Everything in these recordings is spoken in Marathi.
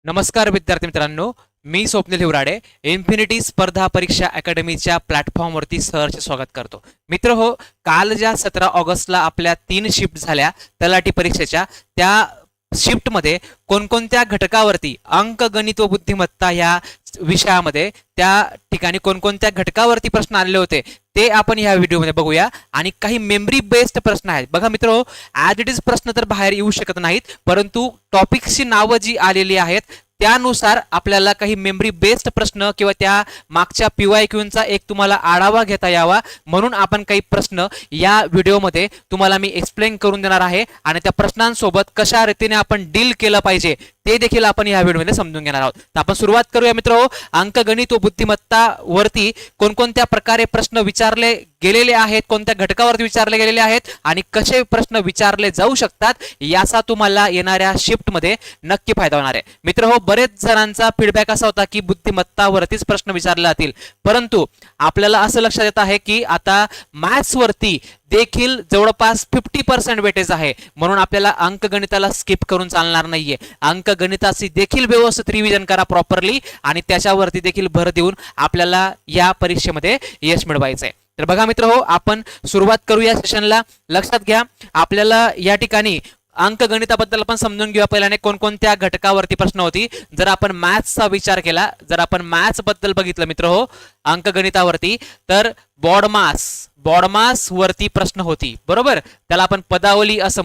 नमस्कार विद्यार्थी मित्रांनो, मी स्वप्नील हिवराडे इन्फिनिटी स्पर्धा परीक्षा अकॅडमीच्या प्लॅटफॉर्मवरती सहर्ष स्वागत करतो. मित्र हो, काल ज्या 17 ऑगस्टला आपल्या 3 शिफ्ट झाल्या तलाठी परीक्षेच्या, त्या शिफ्टमध्ये कोणकोणत्या घटकावरती अंकगणित व बुद्धिमत्ता ह्या विषयामध्ये त्या ठिकाणी कोणकोणत्या घटकावरती प्रश्न आलेले होते ते आपण ह्या व्हिडिओमध्ये बघूया. आणि काही मेमरी बेस्ड प्रश्न आहेत. बघा मित्र, ॲज इट इज प्रश्न तर बाहेर येऊ शकत नाहीत, परंतु टॉपिक्सची नावं जी आलेली आहेत त्यानुसार आपल्याला काही मेमरी बेस्ड प्रश्न किंवा त्या मागच्या PYQचा एक तुम्हाला आढावा घेता यावा म्हणून आपण काही प्रश्न या व्हिडिओमध्ये तुम्हाला मी एक्सप्लेन करून देणार आहे. आणि त्या प्रश्नांसोबत कशा रीतीने आपण डील केलं पाहिजे ते देखील आपण या व्हिडिओमध्ये समजून घेणार आहोत. तर आपण सुरुवात करूया मित्र. अंकगणित व बुद्धिमत्ता वरती कोणकोणत्या प्रकारे प्रश्न विचारले गेलेले आहेत, कोणत्या घटकावरती विचारले गेलेले आहेत आणि कसे प्रश्न विचारले जाऊ शकतात याचा तुम्हाला येणाऱ्या शिफ्टमध्ये नक्की फायदा होणार आहे. मित्र हो, बरेच जणांचा फीडबॅक असा होता की बुद्धिमत्तावरतीच प्रश्न विचारले जातील, परंतु आपल्याला असं लक्षात येत आहे की आता मॅथ्स वरती देखील जवळपास 50% वेटेज आहे, म्हणून आपल्याला अंकगणिताला स्किप करून चालणार नाहीये. अंकगणिताची देखील व्यवस्थित रिव्हिजन करा प्रॉपरली आणि त्याच्यावरती देखील भर देऊन आपल्याला या परीक्षेमध्ये यश मिळवायचंय. तर बघा मित्र हो, आपण सुरुवात करूया सेशनला. लक्षात घ्या, आपल्याला या ठिकाणी अंकगणिताबद्दल आपण समजून घेऊया. पहिल्याने कोणकोणत्या घटकावरती प्रश्न होती. जर आपण मॅथ्सचा विचार केला, जर आपण मॅथ्स बद्दल बघितलं मित्र हो अंकगणितावरती, तर बॉडमास वरती प्रश्न होती. बरोबर, त्याला आपण पदावली असं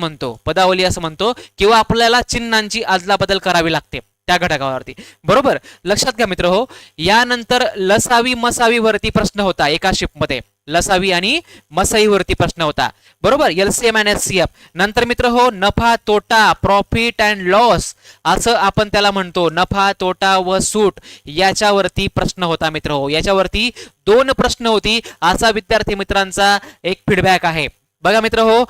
म्हणतो किंवा आपल्याला चिन्हांची अदलाबदल करावी लागते त्या घटकावरती. बरोबर, लक्षात घ्या मित्र हो. यानंतर लसावी मसावी वरती प्रश्न होता एका शिफ्टमध्ये. लसावी आणि मसाई वरती प्रश्न होता. बरोबर, LCM आणि HCF. नंतर मित्र हो, नफा तोटा, प्रॉफिट अँड लॉस असं आपण त्याला म्हणतो, नफा तोटा व सूट याच्यावरती प्रश्न होता मित्र हो. याच्यावरती 2 प्रश्न होती असा विद्यार्थी मित्रांचा एक फीडबॅक आहे. बघा मित्र हो,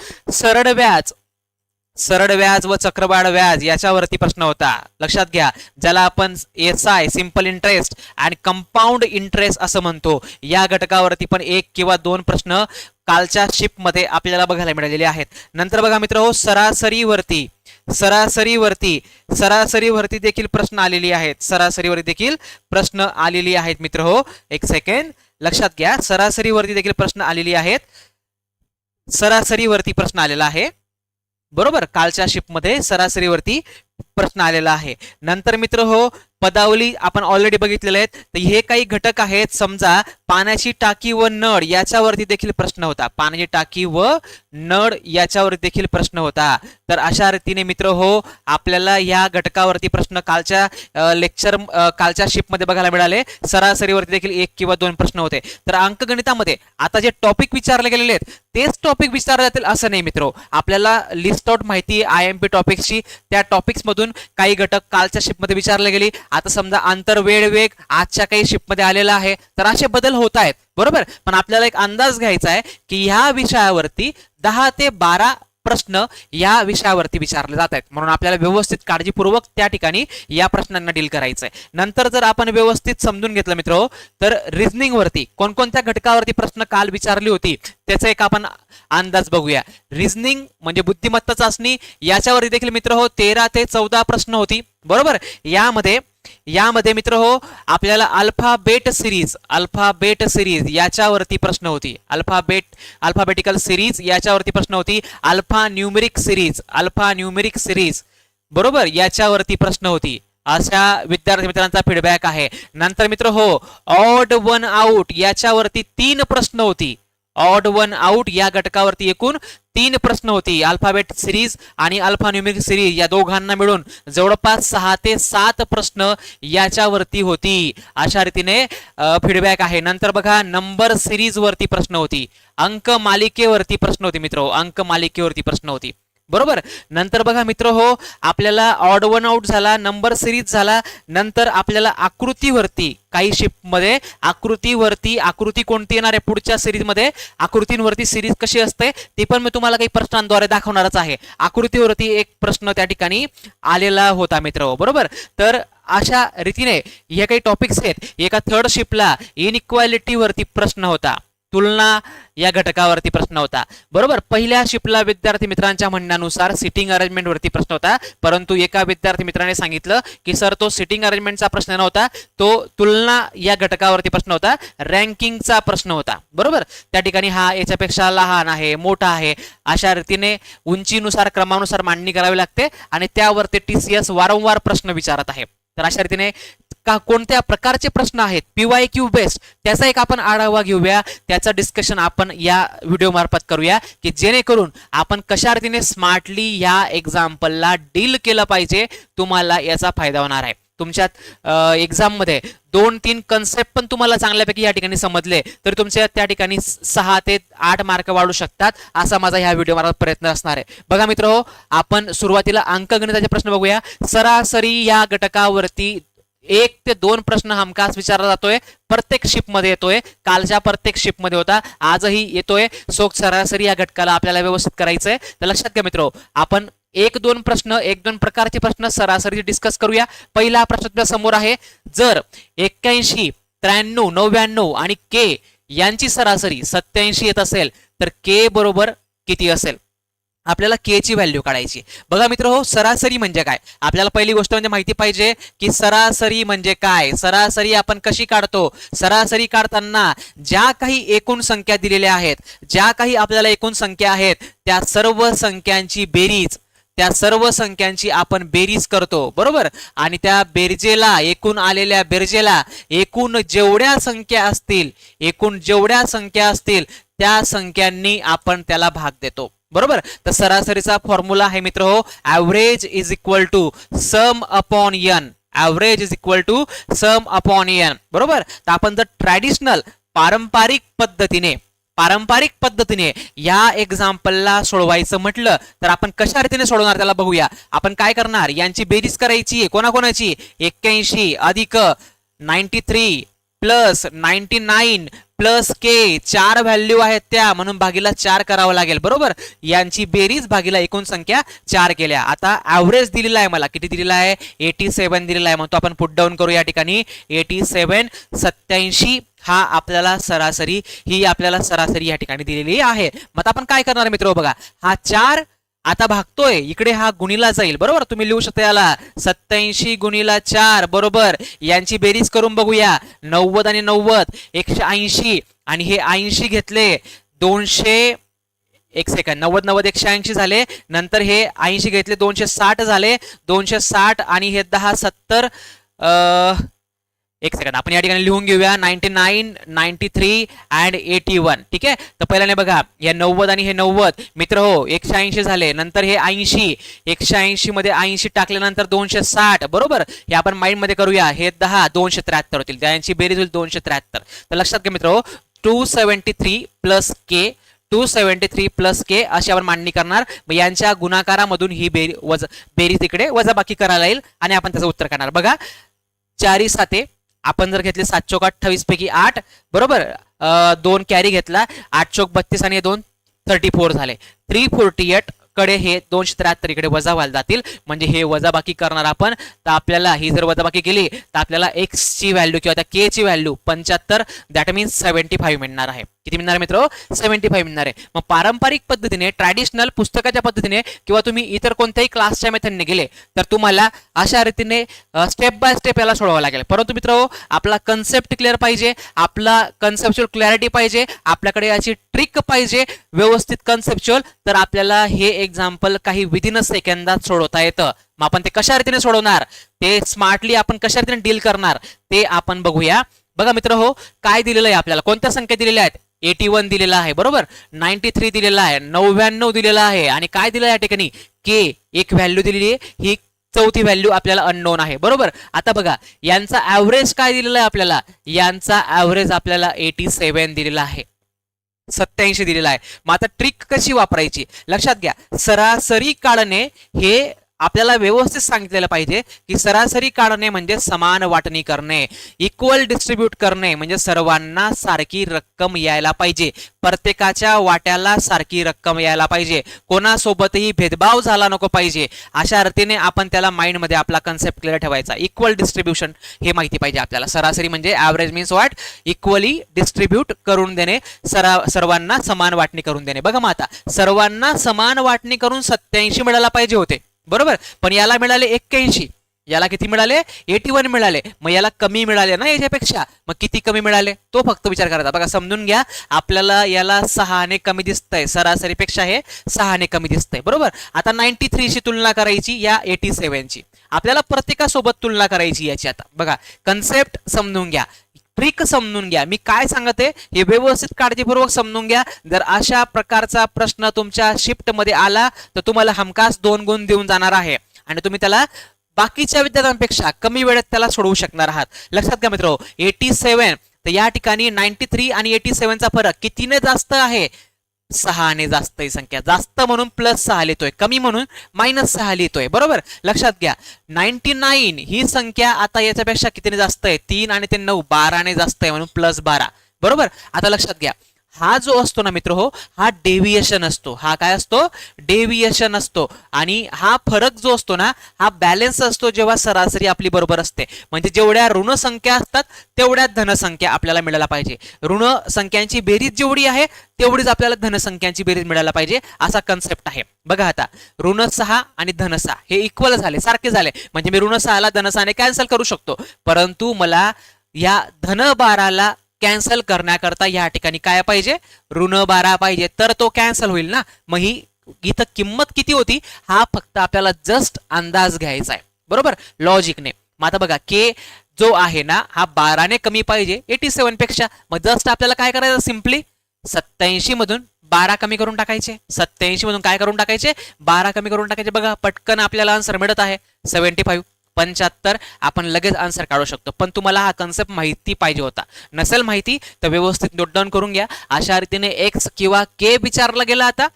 सरळ व्याज व चक्रवाढ व्याज याच्यावरती प्रश्न होता. लक्षात घ्या, ज्याला आपण SI सिंपल इंटरेस्ट आणि कंपाऊंड इंटरेस्ट असं म्हणतो, या घटकावरती पण 1 किंवा 2 प्रश्न कालच्या शिफ्टमध्ये आपल्याला बघायला मिळालेले आहेत. नंतर बघा मित्र हो, सरासरीवरती देखील प्रश्न आलेली आहेत. सरासरीवरती देखील प्रश्न आलेली आहेत मित्र हो. एक सेकंड, लक्षात घ्या, सरासरीवरती देखील प्रश्न आलेली आहेत. सरासरीवरती प्रश्न आलेला आहे. बरोबर, कालच्या शिफ्टमध्ये सरासरीवरती प्रश्न आलेला आहे. नंतर मित्र हो, पदावली आपण ऑलरेडी बघितलेले आहेत. तर हे काही घटक आहेत. समजा पाण्याची टाकी व नळ याच्यावरती देखील प्रश्न होता. पाण्याची टाकी व नळ याच्यावरती देखील प्रश्न होता. तर अशा रीतीने मित्र हो, आपल्याला या घटकावरती प्रश्न कालच्या शिफ्टमध्ये बघायला मिळाले. सरासरीवरती देखील 1 किंवा 2 प्रश्न होते. तर अंकगणितामध्ये आता जे टॉपिक विचारले गेलेले आहेत तेच टॉपिक विचारले जातील असं नाही मित्र. आपल्याला लिस्ट आउट माहिती IMP टॉपिक्सची, त्या टॉपिक्स मधून काही घटक कालच्या शिफ्टमध्ये विचारले गेले. आता समजा आंतर वेळ आजच्या काही शिफ्टमध्ये आलेला आहे, तर असे बदल होत आहेत. बरोबर, पण आपल्याला एक अंदाज घ्यायचा आहे की ह्या विषयावरती 10 ते 12 प्रश्न या विषयावरती विचारले जात आहेत, म्हणून आपल्याला व्यवस्थित काळजीपूर्वक त्या ठिकाणी या प्रश्नांना डील करायचंय. नंतर जर आपण व्यवस्थित समजून घेतलं मित्र, तर रिझनिंग वरती कोणकोणत्या घटकावरती प्रश्न काल विचारली होती त्याचा एक आपण अंदाज बघूया. रिझनिंग म्हणजे बुद्धिमत्ता चाचणी, याच्यावरती देखील मित्र हो 13 ते 14 प्रश्न होती. बरोबर, यामध्ये मित्र हो आपल्याला अल्फाबेट सिरीज याच्यावरती प्रश्न होती. अल्फाबेटिकल सिरीज याच्यावरती प्रश्न होती. अल्फा न्यूमेरिक सिरीज बरोबर याच्यावरती प्रश्न होती. अशा विद्यार्थी मित्रांचा फीडबॅक आहे. नंतर मित्र हो, ऑड वन आउट याच्यावरती 3 प्रश्न होती. ऑड वन आउट या घटकावरती एकूण 3 प्रश्न होती. अल्फाबेट सिरीज आणि अल्फा न्यूमेरिक सिरीज या दोघांना मिळून जवळपास 6 ते 7 प्रश्न याच्यावरती होती. अशा रीतीने फीडबॅक आहे. नंतर बघा, नंबर सिरीज वरती प्रश्न होती. अंक मालिकेवरती प्रश्न होती मित्र. बरोबर, नंतर बघा मित्र हो, आपल्याला ऑड वन आउट झाला, नंबर सिरीज झाला. नंतर आपल्याला आकृतीवरती काही शिफ्टमध्ये आकृती कोणती येणार आहे पुढच्या सिरीजमध्ये, आकृतींवरती सिरीज कशी असते ते पण मी तुम्हाला काही प्रश्नांद्वारे दाखवणारच आहे. आकृतीवरती एक प्रश्न त्या ठिकाणी आलेला होता मित्र. बरोबर, तर अशा रीतीने हे काही टॉपिक्स आहेत. एका थर्ड शिफ्टला इनइक्वालिटी वरती प्रश्न होता. तुलना या घटकावरती प्रश्न होता. बरोबर, पहिल्या शिफ्टला विद्यार्थी मित्रांच्या म्हणण्यानुसार सिटिंग अरेंजमेंट वरती प्रश्न होता, परंतु एका विद्यार्थी मित्राने सांगितलं की सर तो सिटिंग अरेंजमेंटचा प्रश्न नव्हता, तो तुलना या घटकावरती प्रश्न होता, रँकिंगचा प्रश्न होता. बरोबर, त्या ठिकाणी हा याच्यापेक्षा लहान आहे, मोठा आहे, अशा रीतीने उंचीनुसार क्रमानुसार मांडणी करावी लागते आणि त्यावरती TCS वारंवार प्रश्न विचारत आहे. तर अशा रीतीने कोणत्या प्रकारचे प्रश्न आहेत PYQ बेस्ड त्याचा एक आपण आढावा घेऊया, त्याचं डिस्कशन आपण या व्हिडिओ मार्फत करूया की जेणेकरून आपण कशा रीतीने स्मार्टली या एक्झाम्पलला डील केलं पाहिजे, तुम्हाला याचा फायदा होणार आहे. तुमच्या एक्झाम मध्ये 2-3 कन्सेप्ट पण तुम्हाला चांगल्यापैकी या ठिकाणी समजले तर तुमच्या त्या ठिकाणी 6 ते 8 मार्क वाढू शकतात, असा माझा ह्या व्हिडिओ मार्फत प्रयत्न असणार आहे. बघा मित्रहो, आपण सुरुवातीला अंकगणिताचे प्रश्न बघूया. सरासरी या घटकावरती 1 ते 2 प्रश्न हमखास विचारला जातोय, प्रत्येक शिफ्ट मध्ये येतोय, कालच्या प्रत्येक शिफ्ट मध्ये होता, आजही येतोय. सो सरासरी या घटकाला आपल्याला व्यवस्थित करायचंय. तर लक्षात घ्या मित्रो, आपण 1-2 प्रश्न, 1-2 प्रकारचे प्रश्न सरासरी डिस्कस करूया. पहिला प्रश्न तुमच्या समोर आहे, जर 81, 93, 99 आणि K यांची सरासरी 87 येत असेल तर K बरोबर किती असेल? आपल्याला K ची व्हॅल्यू काढायची. बघा मित्रहो, सरासरी म्हणजे काय? आपल्याला पहिली गोष्ट म्हणजे माहिती पाहिजे की सरासरी म्हणजे काय, सरासरी आपण कशी काढतो. सरासरी काढताना ज्या काही एकूण संख्या दिलेल्या आहेत, ज्या काही आपल्याला एकूण संख्या आहेत, त्या सर्व संख्यांची बेरीज, त्या सर्व संख्यांची आपण बेरीज करतो. बरोबर, आणि त्या बेरजेला, एकूण आलेल्या बेरजेला एकूण जेवढ्या संख्या असतील, एकूण जेवढ्या संख्या असतील त्या संख्यांनी आपण त्याला भाग देतो. बरोबर, तर सरासरीचा फॉर्म्युला आहे मित्रहो, average is equal to sum upon n. Average is equal to sum upon n. बरोबर, तर आपण जर ट्रॅडिशनल पारंपरिक पद्धतीने या एक्झाम्पलला सोडवायचं म्हटलं तर आपण कशा रीतीने सोडवणार त्याला बघूया. आपण काय करणार, यांची बेरीज करायची. कोणाकोणाची? 81 अधिक 93 प्लस 99 प्लस K, 4 व्हॅल्यू आहेत त्या, म्हणून भागीला 4 करावं लागेल. बरोबर, यांची बेरीज भागीला एकूण संख्या 4 केल्या. आता ॲव्हरेज दिलेला आहे, मला किती दिलेला आहे? 87 दिलेला आहे, म्हणतो आपण पुट डाऊन करू या ठिकाणी. 87, 87 हा आपल्याला सरासरी, ही आपल्याला सरासरी या ठिकाणी दिलेली आहे. मग आपण काय करणार मित्र, बघा हा 4 आता भागतोय, इकडे हा गुणीला जाईल. बरोबर, तुम्ही लिहू शकता याला 87 गुणीला 4. बरोबर, यांची बेरीज करून बघूया. 90 आणि 90 180, आणि हे 80 घेतले 200, एक सेकंड, 90 90 180 झाले, नंतर हे 80 घेतले 260 झाले, 260 आणि हे 10 70, एक सेकंड आपण या ठिकाणी लिहून घेऊया 99, 93 अँड 81. ठीक आहे, तर पहिल्याने बघा या 90 आणि हे 90 मित्र हो 180 झाले, नंतर हे 80, 180 मध्ये 80 टाकल्यानंतर 260. बरोबर, हे आपण माइंड मध्ये करूया. हे 10 273 होतील, त्यांची बेरीज होईल 273. तर लक्षात घ्या मित्र हो, 273 प्लस K, 273 प्लस K अशी आपण मांडणी करणार. मग यांच्या गुणाकारामधून ही बेरीज इकडे वजाबाकी करायला येईल आणि आपण त्याचं उत्तर करणार. बघा 4 7 आपण जर घेतले 7 चौक 28 पैकी 8. बरोबर, 2 कॅरी घेतला, 8 चौक 32 आणि 2 34 झाले. 348 कडे हे 273 इकडे वजा व्हायला जातील, म्हणजे हे वजाबाकी करणार आपण. तर आपल्याला ही जर वजाबाकी केली तर आपल्याला x ची व्हॅल्यू किंवा त्या k ची व्हॅल्यू 75, दॅट मीन्स 75 मिळणार आहे. किती मिळणार मित्र? 75 मिळणार आहे. मग पारंपरिक पद्धतीने, ट्रॅडिशनल पुस्तकाच्या पद्धतीने किंवा तुम्ही इतर कोणत्याही क्लासच्या मेथडने गेले तर तुम्हाला अशा रीतीने स्टेप बाय स्टेप याला सोडवावं लागेल. परंतु मित्र आपला कन्सेप्ट क्लिअर पाहिजे, आपला कन्सेप्च्युअल क्लॅरिटी पाहिजे, आपल्याकडे याची ट्रिक पाहिजे व्यवस्थित कन्सेप्च्युअल, तर आपल्याला हे एक्झाम्पल काही विदिन सेकंदात सोडवता येतं. मग आपण ते कशा रीतीने सोडवणार, ते स्मार्टली आपण कशा रीतीने डील करणार ते आपण बघूया. बघा मित्र हो, काय दिलेलं आहे आपल्याला, कोणत्या संख्या दिलेल्या आहेत? 81 दिलेला आहे. बरोबर, 93 दिलेला आहे, 99 दिलेला आहे, आणि काय दिलं या ठिकाणी? K एक व्हॅल्यू दिलेली आहे, ही चौथी व्हॅल्यू आपल्याला अननोन आहे. बरोबर, आता बघा यांचा ऍव्हरेज काय दिलेला आहे आपल्याला? यांचा ऍव्हरेज आपल्याला 87 दिलेला आहे, 87 दिलेला आहे. मग आता ट्रिक कशी वापरायची लक्षात घ्या. सरासरी काढणे हे आपल्याला व्यवस्थित सांगितलेलं पाहिजे की सरासरी काढणे म्हणजे समान वाटणी करणे, इक्वल डिस्ट्रीब्यूट करणे म्हणजे सर्वांना सारखी रक्कम यायला पाहिजे, प्रत्येकाच्या वाट्याला सारखी रक्कम यायला पाहिजे, कोणासोबतही भेदभाव झाला नको पाहिजे. अशा अर्थीने आपण त्याला माइंडमध्ये आपला कन्सेप्ट क्लिअर ठेवायचा. इक्वल डिस्ट्रीब्युशन हे माहिती पाहिजे आपल्याला. सरासरी म्हणजे average means what, equally distribute करून देणे, सर्वांना समान वाटणी करून देणे. बघा मग आता सर्वांना समान वाटणी करून 87 मिळायला पाहिजे होते, बरोबर, पण याला मिळाले 81, याला किती मिळाले 81 मिळाले, मग याला कमी मिळाले ना याच्यापेक्षा, मग किती कमी मिळाले तो फक्त विचार करायचा. बघा समजून घ्या, आपल्याला याला 6 ने कमी दिसतंय, सरासरीपेक्षा हे 6 ने कमी दिसतंय, बरोबर. आता 93 शी तुलना करायची या 87 ची, आपल्याला प्रत्येकासोबत तुलना करायची याची. आता बघा कन्सेप्ट समजून घ्या, ट्रिक समजून घ्या, मी काय सांगते हे व्यवस्थित काळजीपूर्वक समजून घ्या. जर अशा प्रकारचा प्रश्न तुमच्या शिफ्ट मध्ये आला तर तुम्हाला हमखास 2 गुण देऊन जाणार आहे आणि तुम्ही त्याला बाकीच्या विद्यार्थ्यांपेक्षा कमी वेळेत त्याला सोडवू शकणार आहात. लक्षात घ्या मित्र, 87 तर या ठिकाणी 93 आणि 87 चा फरक कितीने जास्त आहे, 6 ने जास्त ही संख्या, जास्त म्हणून +6 लिहितोय, कमी म्हणून -6 लिहितोय, बरोबर. लक्षात घ्या 99 ही संख्या आता याच्यापेक्षा कितीने जास्त आहे, 3 आणि 3 9, 12 ने जास्त आहे म्हणून +12, बरोबर. आता लक्षात घ्या हा जो असतो ना मित्र हो, हा डेव्हिएशन असतो. हा काय असतो, डेव्हिएशन असतो. आणि हा फरक जो असतो ना हा बॅलन्स असतो जेव्हा सरासरी आपली बरोबर असते. म्हणजे जेवढ्या ऋण संख्या असतात तेवढ्या धनसंख्या आपल्याला मिळायला पाहिजे. ऋण संख्यांची बेरीज जेवढी आहे तेवढीच आपल्याला धनसंख्यांची बेरीज मिळायला पाहिजे, असा कन्सेप्ट आहे. बघा आता ऋण 6 आणि धन 6 हे इक्वल झाले, सारखे झाले, म्हणजे मी ऋण 6 ला धन 6 ने कॅन्सल करू शकतो, परंतु मला या धन 12 ला कॅन्सल करण्याकरता या ठिकाणी काय पाहिजे, ऋण 12 पाहिजे, तर तो कॅन्सल होईल ना. मग ही इथं किंमत किती होती हा फक्त आपल्याला जस्ट अंदाज घ्यायचा आहे, बरोबर, लॉजिकने. मग आता बघा के जो आहे ना हा 12 ने कमी पाहिजे 87 पेक्षा, मग जस्ट आपल्याला काय करायचं, सिम्पली 87 मधून 12 कमी करून टाकायचे, 87 मधून काय करून टाकायचे, 12 कमी करून टाकायचे. बघा पटकन आपल्याला आन्सर मिळत आहे 75, 75 आपण लगेच आन्सर काढू शकतो. पण तुम्हाला हा कन्सेप्ट माहिती पाहिजे होता, नसेल माहिती तर व्यवस्थित नोट डाऊन करून घ्या. अशा रीतीने एक्स किंवा के विचारला गेला, आता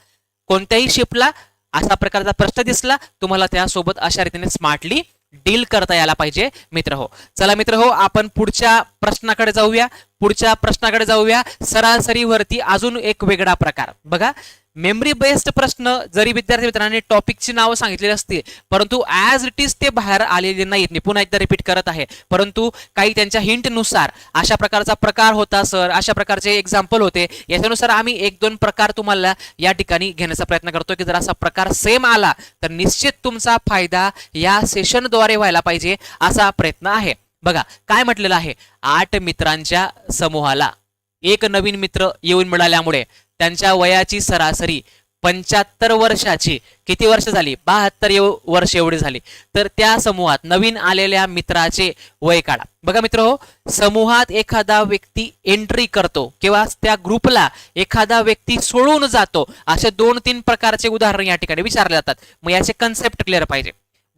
कोणत्याही शिफ्टला अशा प्रकारचा प्रश्न दिसला तुम्हाला त्यासोबत अशा रीतीने स्मार्टली डील करता यायला पाहिजे मित्र हो. चला मित्र हो, आपण पुढच्या प्रश्नाकडे जाऊया. सरासरीवरती अजून एक वेगळा प्रकार बघा. मेमरी बेस्ड प्रश्न जरी विद्यार्थी मित्रांनी टॉपिकची नावं सांगितलेली असतील, परंतु ॲज इट इज ते बाहेर आलेले नाहीत. मी पुन्हा एकदा रिपीट करत आहे, परंतु काही त्यांच्या हिंटनुसार अशा प्रकारचा प्रकार होता सर, अशा प्रकारचे एक्झाम्पल होते, याच्यानुसार आम्ही 1-2 प्रकार तुम्हाला या ठिकाणी घेण्याचा प्रयत्न करतो की जर असा प्रकार सेम आला तर निश्चित तुमचा फायदा या सेशनद्वारे व्हायला पाहिजे, असा प्रयत्न आहे. बघा काय म्हटलेलं आहे, 8 मित्रांच्या समूहाला एक नवीन मित्र येऊन मिळाल्यामुळे त्यांच्या वयाची सरासरी 75 वर्षाची किती वर्ष झाली, 72 वर्ष एवढी झाली. तर त्या समूहात नवीन आलेल्या मित्राचे वय काढा. बघा मित्र हो, समूहात एखादा व्यक्ती एंट्री करतो किंवा त्या ग्रुपला एखादा व्यक्ती सोडून जातो, असे 2-3 प्रकारचे उदाहरण या ठिकाणी विचारले जातात. मग याचे कन्सेप्ट क्लिअर पाहिजे.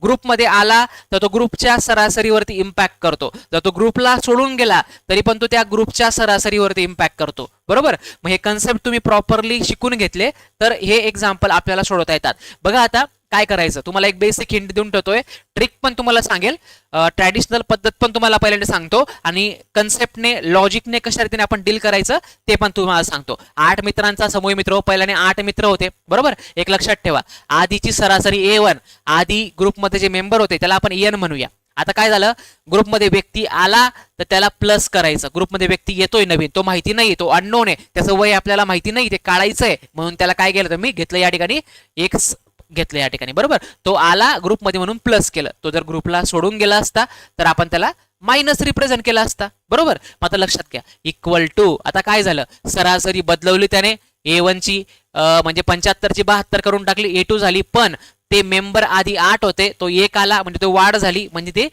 ग्रुपमध्ये आला तर तो ग्रुपच्या सरासरीवरती इम्पॅक्ट करतो, जर तो ग्रुपला सोडून गेला तरी पण तो त्या ग्रुपच्या सरासरीवरती इम्पॅक्ट करतो, बरोबर. मग हे कन्सेप्ट तुम्ही प्रॉपरली शिकून घेतले तर हे एक्झाम्पल आपल्याला सोडवता येतात. बघा आता काय करायचं, तुम्हाला एक बेसिक हिंट देऊन ठेवतोय, ट्रिक पण तुम्हाला सांगेल, ट्रॅडिशनल पद्धत पण तुम्हाला पहिल्यांदा सांगतो आणि कन्सेप्टने लॉजिकने कशा रीतीने आपण डील करायचं ते पण तुम्हाला सांगतो. 8 मित्रांचा समूह मित्र, पहिल्याने 8 मित्र होते, बरोबर. एक लक्षात ठेवा, आधीची सरासरी A1, आधी ग्रुपमध्ये जे मेंबर होते त्याला आपण EN म्हणूया. आता काय झालं, ग्रुपमध्ये व्यक्ती आला तर त्याला प्लस करायचं, ग्रुपमध्ये व्यक्ती येतोय नवीन, तो माहिती नाही, तो अननोन आहे, त्याचं वय आपल्याला माहिती नाही, ते काढायचंय, म्हणून त्याला काय केलं तर मी घेतलं या ठिकाणी X घेतलं या ठिकाणी, बरोबर. तो आला ग्रुपमध्ये म्हणून प्लस केलं, तो जर ग्रुपला सोडून गेला असता तर आपण त्याला मायनस रिप्रेझेंट केला असता, बरोबर. मग आता लक्षात घ्या, इक्वल टू, आता काय झालं, सरासरी बदलवली त्याने, A1 ची म्हणजे 75 ची 72 करून टाकली, A2 झाली, पण ते मेंबर आधी 8 होते, तो 1 आला म्हणजे तो वाढ झाली, म्हणजे ते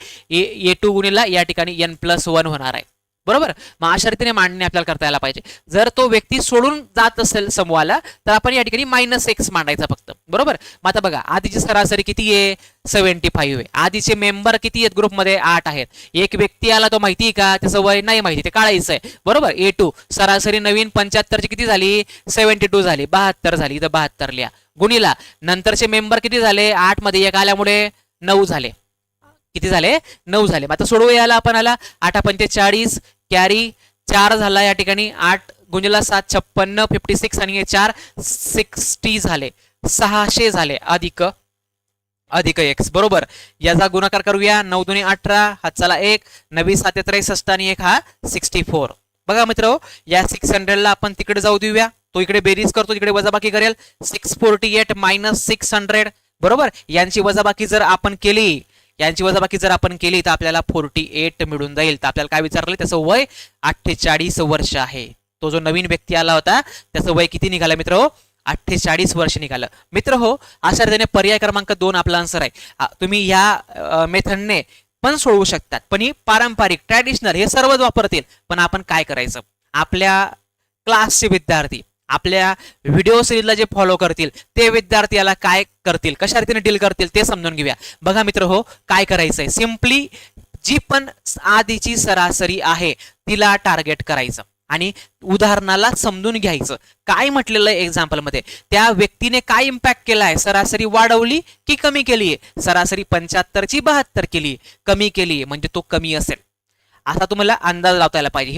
A2 गुणिला या ठिकाणी N+1 होणार आहे, बरोबर. मग अशा रीतीने मांडणी आपल्याला करता यायला पाहिजे. जर तो व्यक्ती सोडून जात असेल समूहाला तर आपण या ठिकाणी -x मांडायचा फक्त. बरोबर. मग आता बघा आधीची सरासरी किती आहे 75 आहे. आधीचे मेंबर किती आहेत ग्रुपमध्ये 8 आहेत. एक व्यक्ती आला तो माहिती का त्याचं वय नाही माहिती ते काढायचं आहे. बरोबर. A2 सरासरी नवीन 75 ची किती झाली 72 झाली 72 झाली. इथं 72 लिहा गुणीला नंतरचे मेंबर किती झाले 8 मध्ये 1 आल्यामुळे 9 झाले. किती झाले 9 झाले. आता सोडवू याला आपण आला 8 पंचे 40 कॅरी 4 झाला या ठिकाणी 8 गुणिला 7 56 56 आणि हे 4 60 झाले 600 झाले अधिक x. बरोबर. याचा गुणाकार करूया 9 दुनी 18 हात चला 1 9 7 63 आणि 1 हा 64. बघा मित्र या 600 ला आपण तिकडे जाऊ देऊया. तो इकडे बेरीज करतो तिकडे वजाबाकी करेल 648 600. बरोबर. यांची वजाबाकी जर आपण केली तर आपल्याला 48 मिळून जाईल. तर आपल्याला काय विचारलं त्याचं वय 48 वर्ष आहे. तो जो नवीन व्यक्ती आला होता त्याचं वय किती निघालं मित्र 48 वर्ष निघालं. मित्र हो अशा रीतीने पर्याय क्रमांक 2 आपला आन्सर आहे. तुम्ही या मेथडने पण सोडवू शकतात पण ही पारंपरिक ट्रॅडिशनल हे सर्वच वापरतील. पण आपण काय करायचं आपल्या क्लासचे विद्यार्थी आपल्या व्हिडिओ सिरीजला जे फॉलो करतील ते विद्यार्थी याला काय करतील कशा रीतीने डील करतील ते समजून घेऊया. बघा मित्र हो काय करायचंय सिम्पली जी पण आधीची सरासरी आहे तिला टार्गेट करायचं आणि उदाहरणाला समजून घ्यायचं. काय म्हटलेलं आहे एक्झाम्पल मध्ये त्या व्यक्तीने काय इम्पॅक्ट केला आहे सरासरी वाढवली की कमी केली आहे. सरासरी 75 ची 72 केली कमी केली म्हणजे तो कमी असेल असा तुम्हाला अंदाज लावता यायला पाहिजे.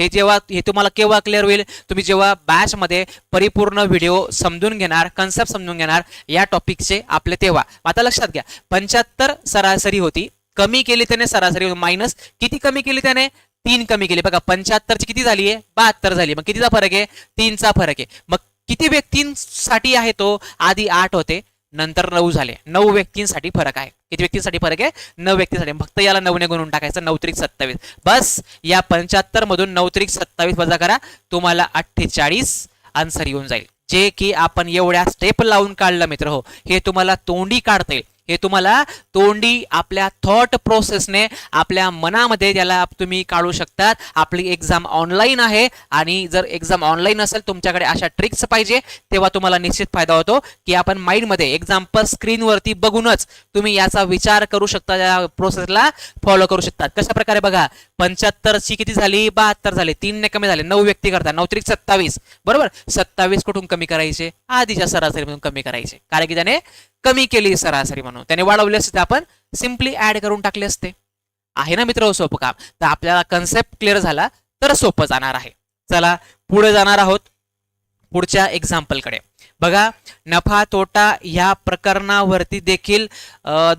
हे तुम्हाला केव्हा क्लिअर होईल तुम्ही जेव्हा बॅच मध्ये परिपूर्ण व्हिडिओ समजून घेणार कन्सेप्ट समजून घेणार या टॉपिकचे आपले तेव्हा. आता लक्षात घ्या 75 सरासरी होती कमी केली त्याने सरासरी मायनस किती कमी केली त्याने 3 कमी केली. बघा 75 ची किती झाली आहे 72 झाली. मग कितीचा फरक आहे 3 चा फरक आहे. मग किती व्यक्तींसाठी आहे तो आधी 8 होते नंतर 9 झाले 9 व्यक्तींसाठी फरक आहे. किती व्यक्तींसाठी फरक आहे 9 व्यक्तींसाठी. फक्त याला 9 ने गुणून टाकायचं 9 त्रिक 27. बस या 75 मधून 9 त्रिक 27 वजा करा तुम्हाला 48 आन्सर येऊन जाईल. जे की आपण एवढ्या स्टेप लावून काढलं मित्र हो हे तुम्हाला तोंडी काढता येईल. हे तुम्हाला तोंडी आपल्या थॉट प्रोसेसने आपल्या मनामध्ये त्याला तुम्ही काढू शकतात. आपली एक्झाम ऑनलाईन आहे आणि जर एक्झाम ऑनलाईन असेल तुमच्याकडे अशा ट्रिक्स पाहिजे तेव्हा तुम्हाला निश्चित फायदा होतो की आपण माइंडमध्ये एक्झाम्पल स्क्रीनवरती बघूनच तुम्ही याचा विचार करू शकता या प्रोसेसला फॉलो करू शकतात. कशा प्रकारे बघा 75 ची किती झाली 72 झाली 3 ने कमी झाले 9 व्यक्ती करता 9 त्रिक 27. बरोबर 27 कुठून कमी करायचे आधीच्या सरासरीमधून कमी करायचे कारण की त्याने कमी केली सरासरी म्हणून त्याने वाढवली असते आपण सिम्पली ऍड करून टाकले असते. आहे ना मित्र सोपं काम. तर आपल्याला कन्सेप्ट क्लिअर झाला तर सोपं जाणार आहे. चला पुढे जाणार आहोत पुढच्या एक्झाम्पल कडे. बघा नफा तोटा ह्या प्रकरणावरती देखील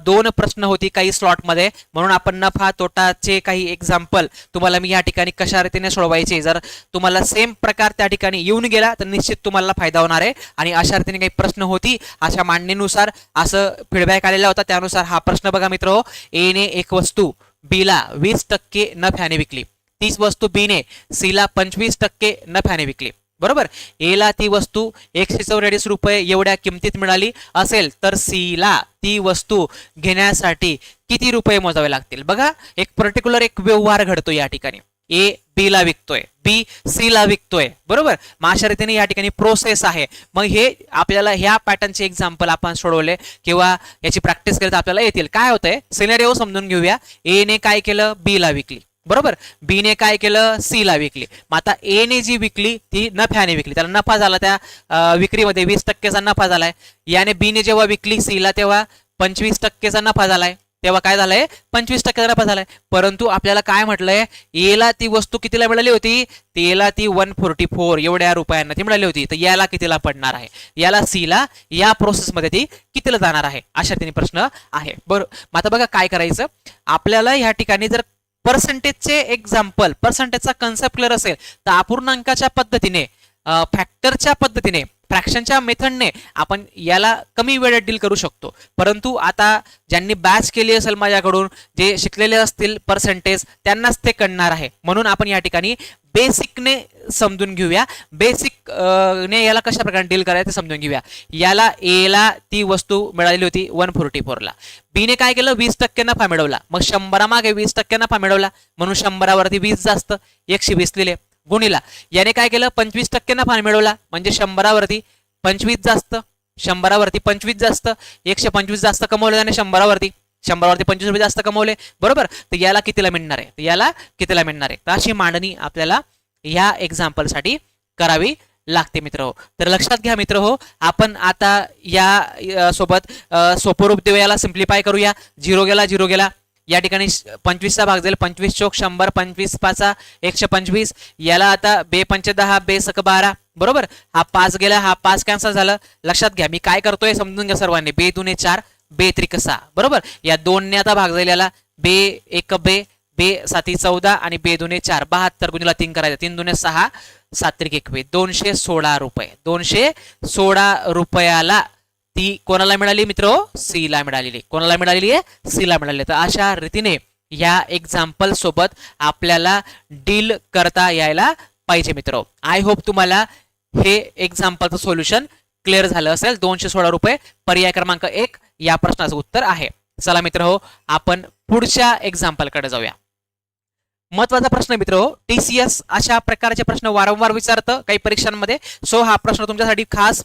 2 प्रश्न होती काही स्लॉट मध्ये म्हणून आपण नफा तोटाचे काही एक्झाम्पल तुम्हाला मी या ठिकाणी कशा रीतीने सोडवायचे जर तुम्हाला सेम प्रकार त्या ठिकाणी येऊन गेला तर निश्चित तुम्हाला फायदा होणार आहे. आणि अशा रीतीने काही प्रश्न होती अशा मांडणीनुसार असं फीडबॅक आलेला होता त्यानुसार हा प्रश्न बघा मित्र ए ने एक वस्तू बी ला 20% नफ्याने विकली. तीच वस्तू बी ने सी ला 25% नफ्याने विकली. बरोबर ए ला ती वस्तू 144 रुपये एवढ्या किमतीत मिळाली असेल तर सी ला ती वस्तू घेण्यासाठी किती रुपये मोजावे लागतील. बघा एक पर्टिक्युलर एक व्यवहार घडतो या ठिकाणी. ए बी ला विकतोय बी सी ला विकतोय. बरोबर मग अशा रीतीने या ठिकाणी प्रोसेस आहे. मग हे आपल्याला ह्या पॅटर्नचे एक्झाम्पल आपण सोडवले किंवा याची प्रॅक्टिस केली तर आपल्याला येतील. काय होतंय सिनेरिओ समजून घेऊया. ए ने काय केलं बी ला विकली. बरोबर बी ने काय केलं सी ला विकली. मग आता ए ने जी विकली ती नफ्याने विकली त्याला नफा झाला त्या विक्रीमध्ये 20%चा नफा झालाय. याने बी ने जेव्हा विकली सी ला तेव्हा 25%चा नफा झालाय तेव्हा काय झालंय 25% नफा झालाय. परंतु आपल्याला काय म्हटलंय ए ला ती वस्तू कितीला मिळाली होती तेला ती 144 एवढ्या रुपयांना ती मिळाली होती. तर याला कितीला पडणार आहे याला सी ला या प्रोसेसमध्ये ती कितीला जाणार आहे अशा तिने प्रश्न आहे. बरोबर मग आता बघा काय करायचं आपल्याला ह्या ठिकाणी जर पर्सेंटेजचे एक्झाम्पल पर्सेंटेजचा कन्सेप्ट क्लिअर असेल तर अपूर्णांकाच्या पद्धतीने फॅक्टरच्या पद्धतीने फ्रॅक्शनच्या मेथडने आपण याला कमी वेळेत डील करू शकतो, परंतु आता ज्यांनी बॅच केली असेल माझ्याकडून, जे शिकलेले असतील पर्सेंटेज, त्यांनाच ते कळणार आहे. म्हणून आपण या ठिकाणी बेसिकने समजून घेऊया, बेसिक ने याला कशा प्रकारे डील करायचं ते समजून घेऊया. याला एला ती वस्तू मिळालेली होती 144ला, बीने काय केलं 20% नफा मिळवला, मग 100 मागे 20% नफा मिळवला म्हणून 100वरती 20 जास्त 120 लिहिले, गुणिला याने काय केलं 25% नफा मिळवला म्हणजे 100वरती 25 जास्त, 100वरती 25 जास्त, 125 जास्त कमवलं त्याने 100वरती 25 रुपये जास्त कमवले, बरोबर. तर याला कितीला मिळणार आहे, याला कितीला मिळणार आहे. तर अशी मांडणी आपल्याला या एक्झाम्पलसाठी करावी लागते मित्र हो. तर लक्षात घ्या मित्र हो, आपण आता या सोबत सोपं रूप देऊया, याला सिम्प्लिफाय करूया. 0 गेला या ठिकाणी 25चा भाग जाईल, 25 चौक 100, 25 पाचा 125, याला आता बे 5 10 बे सक 12, बरोबर. हा 5 गेला, हा 5 कॅन्सल झालं. लक्षात घ्या मी काय करतोय समजून घ्या सर्वांनी. बे 2 4 बे 3 6, बरोबर. या 2 ने आता भाग जाईल, याला बे 1 बे, बे 7 14 आणि बे 2 4 72 गुणिला 3 करायचं, 3 2 6 7 21, 216 रुपये. 216 रुपयाला ती कोणाला मिळाली मित्र, सी ला मिळालेली. कोणाला मिळालेली आहे, सी ला मिळाली. तर अशा रीतीने या एक्झाम्पल सोबत आपल्याला डील करता यायला पाहिजे मित्र. आय होप तुम्हाला हे एक्झाम्पलचं सोल्युशन क्लिअर झालं असेल. 216 रुपये पर्याय क्रमांक 1 या प्रश्नाचं उत्तर आहे. चला मित्र हो, आपण पुढच्या एक्झाम्पल कडे जाऊया. महत्वाचा प्रश्न मित्र हो, टीसीएस अशा प्रकारचे प्रश्न वारंवार विचारतं काही परीक्षांमध्ये. सो हा प्रश्न तुमच्यासाठी खास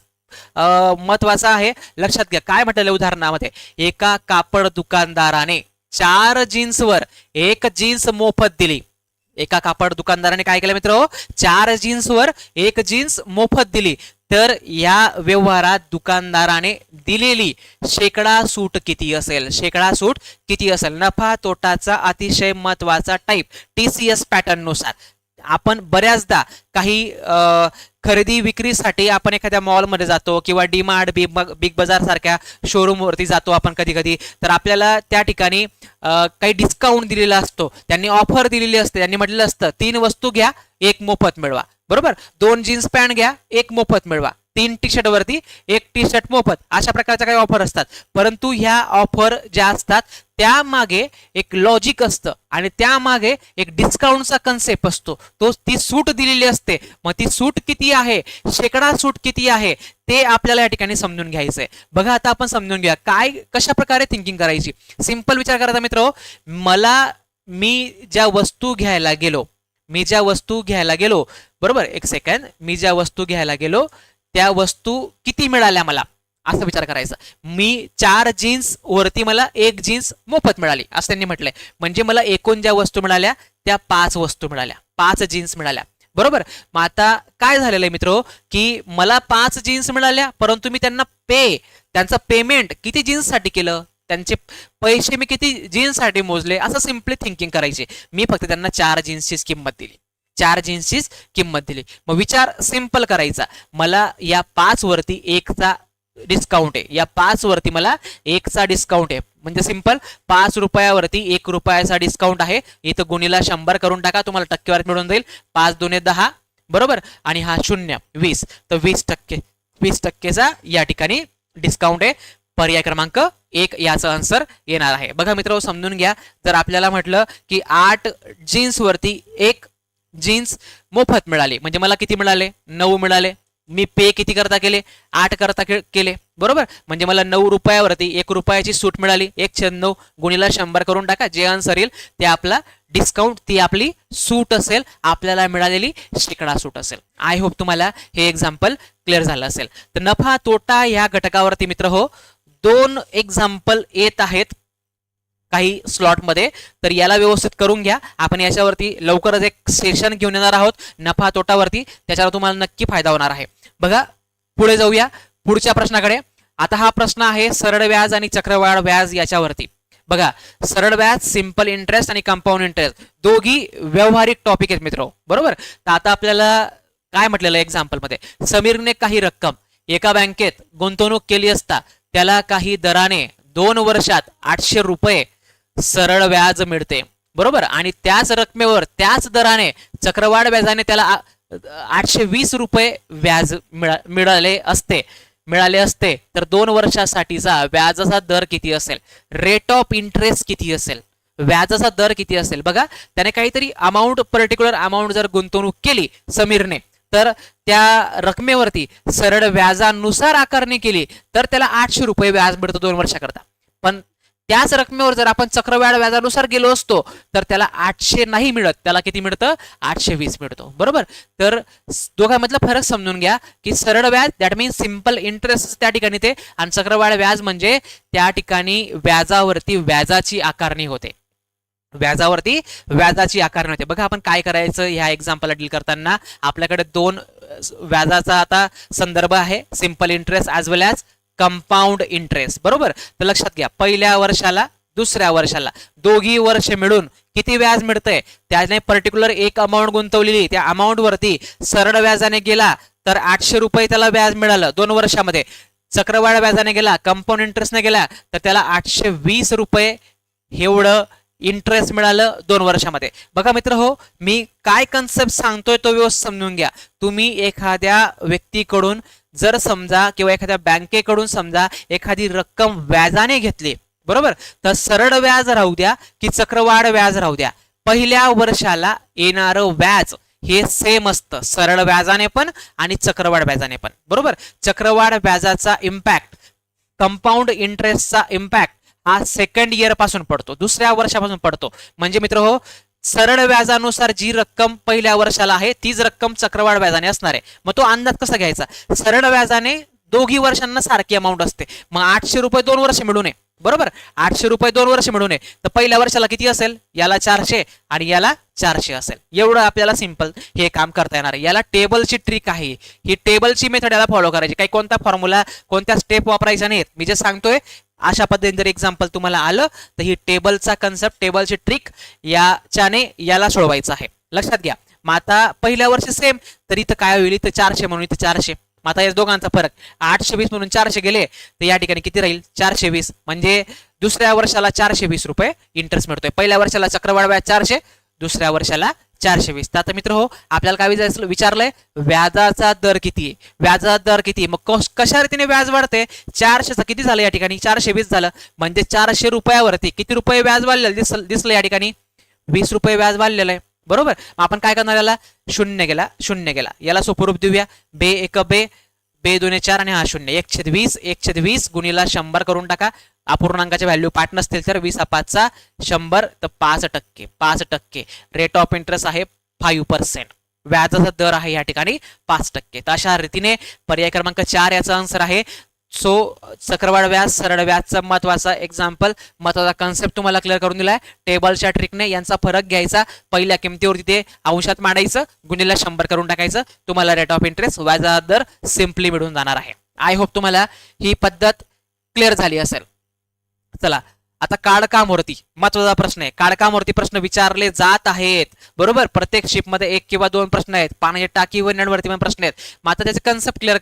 महत्वाचा आहे. लक्षात घ्या काय म्हटलेलं उदाहरणामध्ये, एका कापड दुकानदाराने 4 जीन्सवर 1 जीन्स मोफत दिली. एका कापड दुकानदाराने काय केलं मित्र, 4 जीन्सवर 1 जीन्स मोफत दिली. तर या व्यवहारात दुकानदाराने दिलेली शेकडा सूट किती असेल, शेकडा सूट किती असेल. नफा तोटाचा अतिशय महत्वाचा टाईप टीसीएस पॅटर्न नुसार. आपण बऱ्याचदा काही खरेदी विक्रीसाठी आपण एखाद्या मॉलमध्ये जातो किंवा डीमार्ट बिग बाजार सारख्या शोरूमवरती जातो आपण कधी कधी. तर आपल्याला त्या ठिकाणी काही डिस्काउंट दिलेला असतो, त्यांनी ऑफर दिलेली असते, त्यांनी म्हटलेलं असतं 3 वस्तू घ्या 1 मोफत मिळवा, बरोबर. 2 जीन्स पॅन्ट घ्या 1 मोफत मिळवा, 3 टी शर्ट वरती 1 टी शर्ट मोफत, अशा प्रकारच्या काही ऑफर असतात. परंतु ह्या ऑफर ज्या असतात त्यामागे एक लॉजिक असतं आणि त्यामागे एक डिस्काउंटचा कन्सेप्ट असतो. ती सूट दिलेली असते, मग ती सूट किती आहे, शेकडा सूट किती आहे ते आपल्याला या ठिकाणी समजून घ्यायचंय. बघा आता आपण समजून घ्या काय कशा प्रकारे थिंकिंग करायची. सिंपल विचार करायचा मित्र, मी ज्या वस्तू घ्यायला गेलो, बरोबर. एक सेकंड, मी ज्या वस्तू घ्यायला गेलो त्या वस्तू किती मिळाल्या मला, असा विचार करायचा. मी 4 जीन्स वरती मला 1 जीन्स मोफत मिळाली असं त्यांनी म्हटलंय. म्हणजे मला एकूण ज्या वस्तू मिळाल्या त्या 5 वस्तू मिळाल्या, 5 जीन्स मिळाल्या, बरोबर. मग आता काय झालेलं आहे मित्र की मला 5 जीन्स मिळाल्या, परंतु मी त्यांचं पेमेंट किती जीन्ससाठी केलं, त्यांचे पैसे मी किती जीन्ससाठी मोजले, असं सिम्पली थिंकिंग करायचे. मी फक्त त्यांना 4 जीन्सचीच किंमत दिली, 4 जीन्सचीच किंमत दिली. मग विचार सिंपल करायचा, मला या 5 वरती 1चा डिस्काउंट आहे, या 5 वरती मला 1चा डिस्काउंट आहे. म्हणजे सिंपल 5 रुपयावरती 1 रुपयाचा डिस्काउंट आहे. इथं गुणीला 100 करून टाका, तुम्हाला टक्केवारी मिळून जाईल. 5 2 10, बरोबर. आणि हा 0 20, तर 20%चा या ठिकाणी डिस्काउंट आहे. पर्याय क्रमांक 1 याचं आन्सर येणार आहे. बघा मित्र समजून घ्या, जर आपल्याला म्हटलं की 8 जीन्स वरती 1 जीन्स मोफत मिळाली म्हणजे मला किती मिळाले, 9 मिळाले. मी पे किती करता केले, 8 करता केले, बरोबर. म्हणजे मला 9 रुपयावरती 1 रुपयाची सूट मिळाली. 1/9 गुणीला 100 करून टाका, जे आन्सर येईल ते आपला डिस्काउंट, ती आपली सूट असेल, आपल्याला मिळालेली शेकडा सूट असेल. आय होप तुम्हाला हे एक्झाम्पल क्लिअर झालं असेल. तर नफा तोटा या घटकावरती मित्र 2 एक्झाम्पल येत आहेत काही स्लॉटमध्ये, तर याला व्यवस्थित करून घ्या. आपण याच्यावरती लवकरच एक सेशन घेऊन येणार आहोत नफा तोटावरती, त्याच्यावर तुम्हाला नक्की फायदा होणार आहे. बघा पुढे जाऊया पुढच्या प्रश्नाकडे. आता हा प्रश्न आहे सरळ व्याज आणि चक्रवाढ व्याज याच्यावरती. बघा सरळ व्याज, सिंपल इंटरेस्ट आणि कंपाऊंड इंटरेस्ट दोघी व्यवहारिक टॉपिक आहेत मित्र, बरोबर. तर आता आपल्याला काय म्हटलेलं एक्झाम्पल मध्ये, समीरने काही रक्कम एका बँकेत गुंतवणूक केली असता त्याला काही दराने 2 वर्षात 800 रुपये सरळ व्याज मिळते, बरोबर. आणि त्याच रकमेवर त्याच दराने चक्रवाढ व्याजाने त्याला 820 रुपये व्याज मिळाले असते तर 2 वर्षासाठीचा व्याजाचा दर किती असेल, रेट ऑफ इंटरेस्ट किती असेल, व्याजाचा दर किती असेल. बघा, त्याने काहीतरी पर्टिक्युलर अमाऊंट जर गुंतवणूक केली समीरने, तर त्या रकमेवरती सरळ व्याजानुसार आकारणी केली तर त्याला 800 रुपये व्याज मिळतं 2 वर्षाकरता. पण त्याच रकमेवर जर आपण चक्रवाढ व्याजानुसार गेलो असतो तर त्याला 800 नाही मिळत, त्याला किती मिळतं, 820 मिळतो. बरोबर. तर दोघांमधला फरक समजून घ्या की सरळ व्याज दॅट मीन्स सिंपल इंटरेस्ट त्या ठिकाणी ते, आणि चक्रवाढ व्याज म्हणजे त्या ठिकाणी व्याजावरती व्याजाची आकारणी होते, व्याजावरती व्याजाची आकारणी होते. बघा, आपण काय करायचं ह्या एक्झाम्पलला डील करताना, आपल्याकडे 2 व्याजाचा आता संदर्भ आहे, सिंपल इंटरेस्ट ॲज वेल ॲज कंपाऊंड इंटरेस्ट. बरोबर. तर लक्षात घ्या, पहिल्या वर्षाला दुसऱ्या वर्षाला दोघी वर्ष मिळून किती व्याज मिळतंय, त्याने पर्टिक्युलर एक अमाऊंट गुंतवलेली, त्या अमाऊंट वरती सरळ व्याजाने गेला तर 800 रुपये त्याला व्याज मिळालं 2 वर्षामध्ये. चक्रवाढ व्याजाने गेला, कंपाऊंड इंटरेस्टने गेला तर त्याला 820 रुपये एवढं इंटरेस्ट मिळालं 2 वर्षामध्ये. बघा मित्र हो, मी काय कन्सेप्ट सांगतोय तो व्यवस्थित समजून घ्या. तुम्ही एखाद्या व्यक्तीकडून जर समजा किंवा एखाद्या बँकेकडून समजा एखादी रक्कम व्याजाने घेतली, बरोबर, तर सरळ व्याज राहू द्या की चक्रवाढ व्याज राहू द्या, पहिल्या वर्षाला येणारं व्याज हे सेम असतं, सरळ व्याजाने पण आणि चक्रवाढ व्याजाने पण. बरोबर. चक्रवाढ व्याजाचा इम्पॅक्ट, कंपाऊंड इंटरेस्टचा इम्पॅक्ट हा सेकंड इयर पासून पडतो, दुसऱ्या वर्षापासून पडतो. म्हणजे मित्र हो, सरळ व्याजानुसार जी रक्कम पहिल्या वर्षाला आहे तीच रक्कम चक्रवाढ व्याजाने असणार आहे. मग तो अंदाज कसा घ्यायचा, सरळ व्याजाने दोघी वर्षांना सारखी अमाऊंट असते, मग 800 रुपये 2 वर्ष मिळू नये. बरोबर. 800 रुपये 2 वर्ष मिळू नये तर पहिल्या वर्षाला किती असेल, याला 400 आणि याला 400 असेल. एवढं आपल्याला सिंपल हे काम करता येणार आहे. याला टेबलची ट्रिक आहे, ही टेबलची मेथड याला फॉलो करायची, काही कोणता फॉर्म्युला कोणत्या स्टेप वापरायचा नाहीत. मी जे सांगतोय अशा पद्धतीने जर एक्झाम्पल तुम्हाला आलं तर ही टेबलचा कन्सेप्ट, टेबलची ट्रिक याच्याने याला सोडवायचं आहे. लक्षात घ्या. मग आता पहिल्या वर्षी सेम, तर इथं काय होईल, इथं 400 म्हणून इथं 400. मग आता या दोघांचा फरक 820 म्हणून 400 गेले तर या ठिकाणी किती राहील, 420. म्हणजे दुसऱ्या वर्षाला 420 रुपये इंटरेस्ट मिळतोय, पहिल्या वर्षाला चक्रवाढ व्याज 400, दुसऱ्या वर्षाला 420. तर आता मित्र हो, आपल्याला काय विचारलंय, व्याजाचा दर किती, व्याजाचा दर किती. मग कशा रीतीने व्याज वाढते, 400चं किती झालं या ठिकाणी, 420 झालं. म्हणजे 400 रुपयावरती किती रुपये व्याज वाढलेलं दिसलं या ठिकाणी, 20 रुपये व्याज वाढलेलं आहे. बरोबर. मग आपण काय करणार, याला शून्य गेला, याला सोपरूप देऊया, बे 1 बे, बे 2 4 आणि हा 0, 1/20 गुणिला 100 करून टाका. अपूर्णांकाच्या व्हॅल्यू 5 नसतील तर 20 5 100 तर 5%. रेट ऑफ इंटरेस्ट आहे 5%, व्याजाचा दर आहे या ठिकाणी 5%. तर अशा रीतीने पर्याय क्रमांक 4 याचा आन्सर आहे. सो चक्रवाढ व्याज, सरळ व्याजचा महत्वाचा एक्झाम्पल, महत्वाचा कन्सेप्ट तुम्हाला क्लिअर करून दिलाय. टेबलच्या ट्रिकने यांचा फरक घ्यायचा, पहिल्या किमतीवरती ते अंशात मांडायचं, गुणिले 100 करून टाकायचं, तुम्हाला रेट ऑफ इंटरेस्ट, व्याजाचा दर सिम्पली मिळून जाणार आहे. आय होप तुम्हाला ही पद्धत क्लिअर झाली असेल. चला, आता काढकामवरती महत्वाचा प्रश्न आहे. काढकामवरती प्रश्न विचारले जात आहेत. बरोबर. प्रत्येक शिपमध्ये 1 किंवा 2 प्रश्न आहेत. पाण्याच्या टाकी व नळवरती पण प्रश्न आहेत. मग आता त्याचे कन्सेप्ट क्लिअर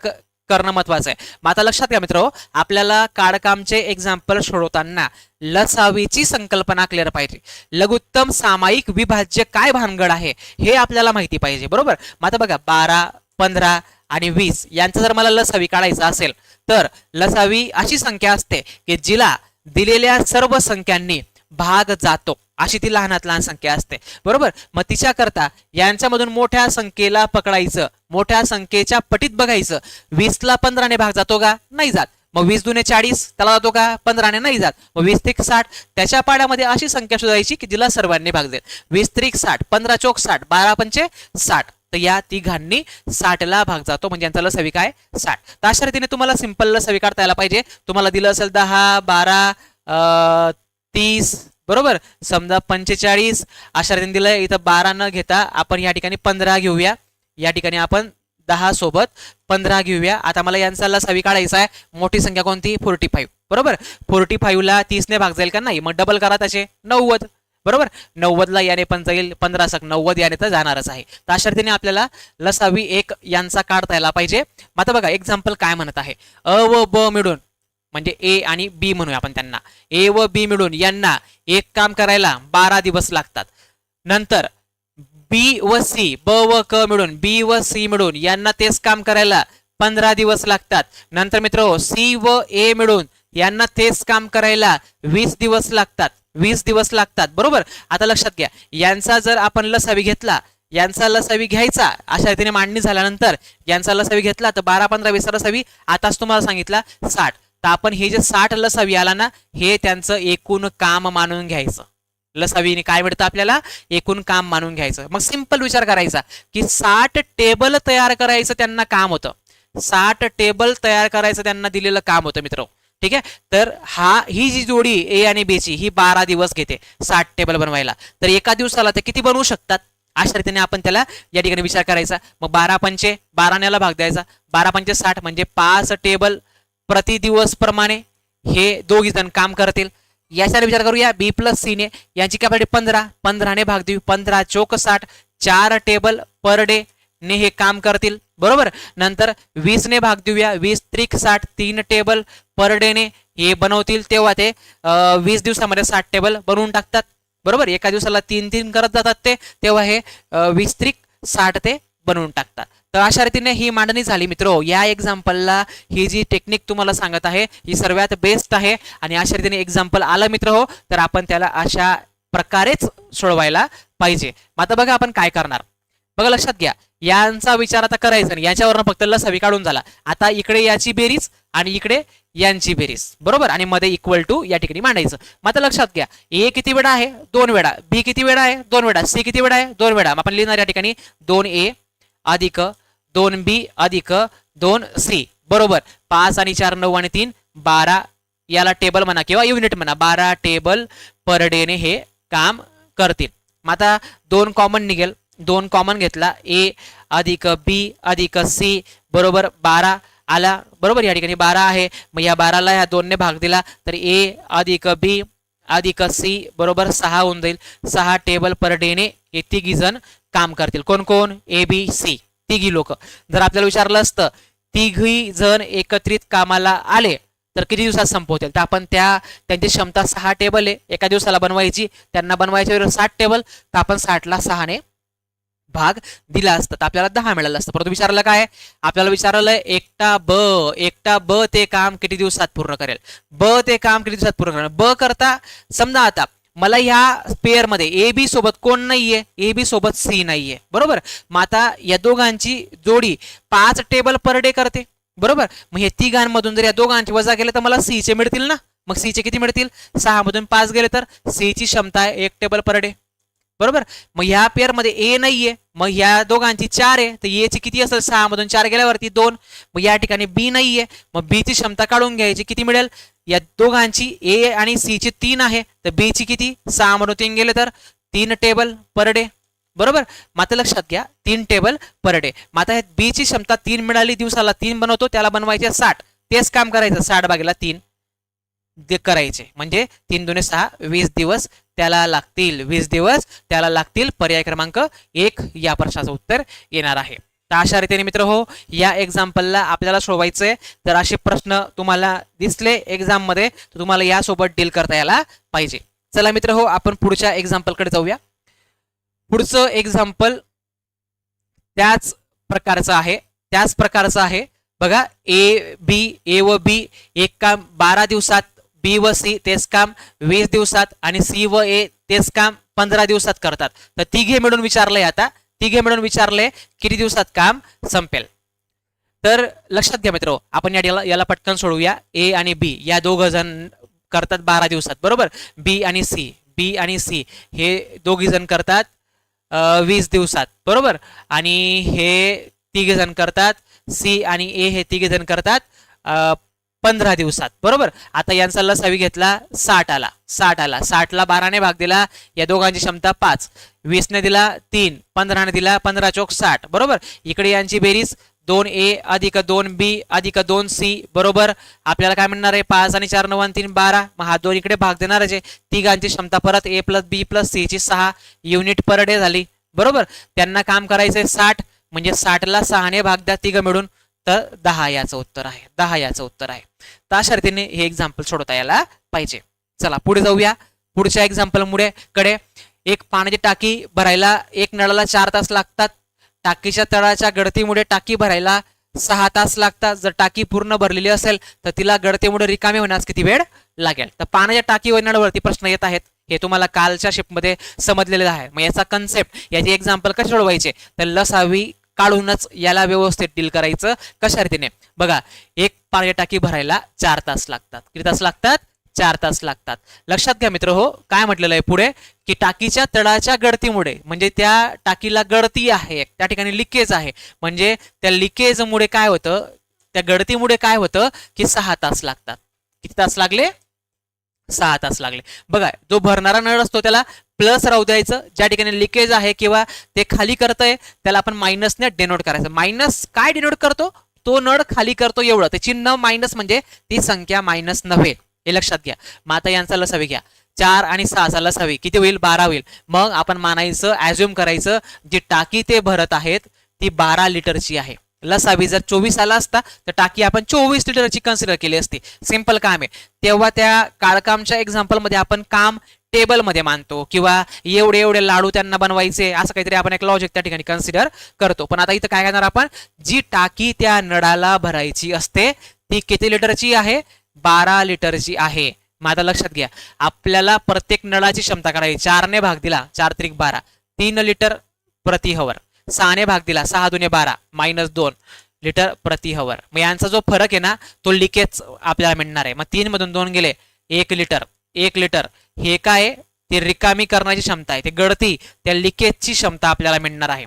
करणं महत्वाचं आहे. मग आता लक्षात घ्या मित्र, आपल्याला काढकामचे एक्झाम्पल सोडवताना लसावीची संकल्पना क्लिअर पाहिजे. लघुत्तम सामायिक विभाज्य काय भानगड आहे हे आपल्याला माहिती पाहिजे. बरोबर. मग आता बघा, 12, 15 आणि 20 यांचा जर मला लसावी काढायचा असेल तर लसावी अशी संख्या असते की जिला दिलेल्या सर्व संख्यांनी भाग जातो, अशी ती लहानात लहान संख्या असते. बरोबर. मग तिच्याकरता यांच्यामधून मोठ्या संख्येला पकडायचं, मोठ्या संख्येच्या पटीत बघायचं. 20ला 15ने भाग जातो का, नाही जात. मग 20 दुने 40 त्याला जातो का, 15ने नाही जात. मग 20 त्रिक 60, त्याच्या पाड्यामध्ये अशी संख्या शोधायची की जिला सर्वांनी भाग देत. 20 त्रिक 60, 15 चौक 60, 12 पंचे 60, तर या तिघांनी 60ला भाग जातो, म्हणजे यांचा लसावी काय, 60. तर अशा रीतीने तुम्हाला सिंपल लसावी काढता यायला पाहिजे. तुम्हाला दिलं असेल 10, 12, 30, बरोबर, समजा 45, अशा रीतीने दिलं. इथं 12 न घेता आपण या ठिकाणी 15 घेऊया, या ठिकाणी आपण 10 सोबत 15 घेऊया. आता मला यांचा लसावी काढायचा आहे. मोठी संख्या कोणती, 45. बरोबर. 45ला 30ने भाग जाईल का, नाही. मग डबल करा त्याचे 90. बरोबर. 90ला याने पण जाईल, 15 सक 90 याने तर जाणारच आहे. तर अशा रीतीने आपल्याला लसावी 1 यांचा काढता यायला पाहिजे. मग आता बघा एक्झाम्पल काय म्हणत आहे, अ व ब मिळून, म्हणजे ए आणि बी म्हणूया आपण त्यांना, ए व बी मिळून यांना एक काम करायला 12 दिवस लागतात. नंतर बी व सी, ब व क मिळून, बी व सी मिळून यांना तेच काम करायला 15 दिवस लागतात. नंतर मित्र सी व ए मिळून यांना तेच काम करायला 20 दिवस लागतात. 20 दिवस लागतात. बरोबर. आता लक्षात घ्या, यांचा जर आपण लसावी घेतला, यांचा लसावी घ्यायचा, अशा रीतीने मांडणी झाल्यानंतर यांचा लसावी घेतला तर 12 15 20 लसावी आताच तुम्हाला सांगितला 60. तर आपण हे जे 60 लसावी आला ना, हे त्यांचं एकूण काम मानून घ्यायचं. लसावीने काय मिळतं आपल्याला? एकूण काम मानून घ्यायचं. मग सिंपल विचार करायचा की 60 टेबल तयार करायचं त्यांना काम होतं. 60 टेबल तयार करायचं त्यांना दिलेलं काम होतं मित्र. ठीक आहे. तर ही जी जोडी ए आणि बी ची ही 12 दिवस घेते 60 टेबल बनवायला. तर एका दिवसाला ते किती बनवू शकतात? अशा रीतीने आपण त्याला या ठिकाणी विचार करायचा. मग 12 पंचे 12 भाग द्यायचा. 12 पंचे 60 म्हणजे 5 टेबल प्रति दिवस प्रमाणे हे दोघी जण काम करतील. याचा विचार करूया बी प्लस सी ने. यांची कॅपॅसिटी 15, 15 ने भाग देऊ. 15 चौक 60, 4 टेबल पर डे ने हे काम करतील. बरोबर. नंतर 20 ने भाग देऊया. 20 त्रिक 60, 3 टेबल पर डे ने हे बनवतील. तेव्हा ते 20 दिवसामध्ये 60 टेबल बनवून टाकतात. बरोबर. एका दिवसाला 3 करत जातात ते, तेव्हा हे 20 त्रिक 60 ते बनवून टाकतात. तर अशा रीतीने ही मांडणी झाली मित्रो. या एक्झाम्पलला ही जी टेक्निक तुम्हाला सांगत आहे ही सर्वात बेस्ट आहे. आणि अशा रीतीने एक्झाम्पल आलं मित्र हो, तर आपण त्याला अशा प्रकारेच सोडवायला पाहिजे. मग आता बघा आपण काय करणार. बघा लक्षात घ्या, यांचा विचार आता करायचा नाही, याच्यावरनं फक्त लसावी काढून झाला. आता इकडे याची बेरीज आणि इकडे यांची बेरीज. बरोबर. आणि मध्ये इक्वल टू या ठिकाणी मांडायचं. मग आता लक्षात घ्या, ए किती वेळा आहे? 2 वेळा. बी किती वेळा आहे? 2 वेळा. सी किती वेळा आहे? 2 वेळा. आपण लिहिणार या ठिकाणी 2A अधिक 2B अधिक 2C. बरोबर. 5 आणि 4 9 आणि 3 12 याला टेबल म्हणा किंवा युनिट म्हणा. 12 टेबल पर डे ने हे काम करतील. मग आता 2 कॉमन निघेल. 2 कॉमन घेतला. ए अधिक बी अधिक सी बरोबर 12 आला. बरोबर. या ठिकाणी 12 आहे. मग या 12ला ह्या 2 ने भाग दिला तर ए अधिक बी अधिक सी बरोबर 6 होऊन जाईल. 6 टेबल पर डे ने हे तिघी जण काम करतील. कोण कोण? ए बी सी, तिघी लोक. जर आपल्याला विचारलं असतं तिघी जण एकत्रित कामाला आले तर किती दिवसात संपवतील, तर आपण त्यांची क्षमता 6 टेबल आहे एका दिवसाला बनवायची. त्यांना बनवायच्या वेळेस 60 टेबल, तर आपण 60ला 6 ने भाग दिला असता तर आपल्याला 10 मिळालं असतं. परंतु विचारलं काय? आपल्याला विचारलं एकटा ब ते काम किती दिवसात पूर्ण करेल. ब ते काम किती दिवसात पूर्ण करेल. ब करता समजा आता मला ह्या पेअर मध्ये ए बी सोबत कोण नाहीये? ए बी सोबत सी नाहीये. बरोबर. मग आता या दोघांची जोडी 5 टेबल पर डे करते. बरोबर. मग हे तिघांमधून जर या दोघांची वजा केले तर मला सी चे मिळतील ना. मग सी चे किती मिळतील? 6 मधून 5 गेले तर सी ची क्षमता आहे 1 टेबल पर डे. बरोबर. मग ह्या पेअर मध्ये ए नाहीये, मग ह्या दोघांची 4 आहे तर ए ची किती असेल? 6 मधून 4 गेल्यावरती 2. मग या ठिकाणी बी नाहीये, मग बी ची क्षमता काढून घ्यायची. किती मिळेल? या दोघांची ए आणि सी ची 3 आहे तर बी ची किती? 6 मधून 3 गेले तर 3 टेबल पर डे. बरोबर. मग आता लक्षात घ्या 3 टेबल पर डे. मग आता बी ची क्षमता 3 मिळाली, दिवसाला 3 बनवतो, त्याला बनवायचे 60. तेच काम करायचं 60 भागीला 3 करायचे म्हणजे 3 दुने 6 20 दिवस त्याला लागतील. 20 दिवस त्याला लागतील. पर्याय क्रमांक 1 या प्रश्नाचं उत्तर येणार आहे. तर अशा रीतीने मित्र हो या एक्झाम्पलला आपल्याला सोडवायचंय. तर असे प्रश्न तुम्हाला दिसले एक्झाम मध्ये तर तुम्हाला यासोबत डील करता यायला पाहिजे. चला मित्र हो आपण पुढच्या एक्झाम्पल कडे जाऊया. पुढचं एक्झाम्पल त्याच प्रकारचं आहे. बघा ए व बी एक काम 12 दिवसात, बी व सी तेच काम 20 दिवसात आणि सी व ए तेच काम 15 दिवसात करतात. तर तिघे मिळून विचारलंय, आता तिघे मिळून विचारले किती दिवसात काम संपेल. तर लक्षात घ्या मित्र आपण याला पटकन सोडवूया. ए आणि बी या दोघ जण करतात 12 दिवसात. बरोबर. बी आणि सी हे दोघी जण करतात 20 दिवसात. बरोबर. आणि हे तिघे जण करतात, सी आणि ए हे तिघे जण करतात 15 दिवसात. बरोबर. आता यांचा लसावी घेतला 60 आला. 60ला 12 ने भाग दिला. या दोघांची क्षमता 5. 20 ने दिला 3, 15 ने दिला 15 चौक 60. बरोबर. इकडे यांची बेरीज 2A अधिक 2B अधिक 2C बरोबर आपल्याला काय म्हणणार आहे? 5 आणि 4 9 आणि 3 12. मग हा 2 इकडे भाग देणार आहे. तिघांची क्षमता परत A plus B plus C ची 6 युनिट पर डे झाली. बरोबर. त्यांना काम करायचंय 60 म्हणजे 60ला 6 ने भाग द्या तिघं मिळून तर 10 याचं उत्तर आहे. 10 याचं उत्तर आहे. तर अशा रीतीने हे एक्झाम्पल सोडवता यायला पाहिजे. चला पुढे जाऊया. पुढच्या एक्झाम्पल कडे एक पाण्याची टाकी भरायला एक नळाला 4 तास लागतात. टाकीच्या तळाच्या गळतीमुळे टाकी भरायला 6 तास लागतात. जर टाकी पूर्ण भरलेली असेल तर तिला गळतीमुळे रिकामी होण्यास किती वेळ लागेल. तर पाण्याच्या टाकी व नळावरती प्रश्न येत आहेत. हे तुम्हाला कालच्या शिफ्टमध्ये समजलेलं आहे. मग याचा कन्सेप्ट, याचे एक्झाम्पल कसे सोडवायचे, तर लसावी काढूनच याला व्यवस्थित डील करायचं. कशा रीतीने बघा, एक पाण्याची टाकी भरायला 4 तास लागतात. किती तास लागतात? 4 तास लागतात. लक्षात घ्या मित्र हो, काय म्हटलेलं आहे पुढे, की टाकीच्या तळाच्या गळतीमुळे, म्हणजे त्या टाकीला गळती आहे, त्या ठिकाणी लिकेज आहे, म्हणजे त्या लिकेजमुळे काय होतं, त्या गळतीमुळे काय होतं की 6 तास लागतात. किती तास लागले? 6 तास लागले. बघा, जो भरणारा नळ असतो त्याला प्लस राहू द्यायचं, ज्या ठिकाणी लिकेज आहे किंवा ते खाली करतंय त्याला आपण मायनसने डिनोट करायचं. मायनस काय डिनोट करतो? तो नळ खाली करतो एवढं. ते चिन्ह मायनस म्हणजे ती संख्या मायनस नव्हे, हे लक्षात घ्या. मग आता यांचा लसावी घ्या. 4 आणि 6चा लसावी किती होईल? 12 होईल. मग आपण मानायचं, ॲज्युम करायचं, जी टाकी ते भरत आहेत ती 12 लिटरची आहे. लसावी जर 24 आला असता तर टाकी आपण 24 लिटरची कन्सिडर केली असती. सिंपल काम आहे. तेव्हा त्या काळकामच्या एक्झाम्पलमध्ये आपण काम टेबलमध्ये मानतो किंवा एवढे एवढे लाडू त्यांना बनवायचे, असं काहीतरी आपण एक लॉजिक त्या ठिकाणी कन्सिडर करतो. पण आता इथं काय करणार आपण, जी टाकी त्या नळाला भरायची असते ती किती लिटरची आहे? 12 लिटरची आहे. मग आता लक्षात घ्या, आपल्याला प्रत्येक नळाची क्षमता करायची. 4 ने भाग दिला, 4 त्रिक 12, 3 लिटर प्रति हवर. 6 ने भाग दिला, 6 दुने 12, -2 लिटर प्रति हवर. मग यांचा जो फरक आहे ना, तो लिकेज आपल्याला मिळणार आहे. मग 3 मधून 2 गेले, 1 लिटर. 1 लिटर हे काय? ती रिकामी करण्याची क्षमता आहे, ते गळती, त्या लिकेजची क्षमता आपल्याला मिळणार आहे.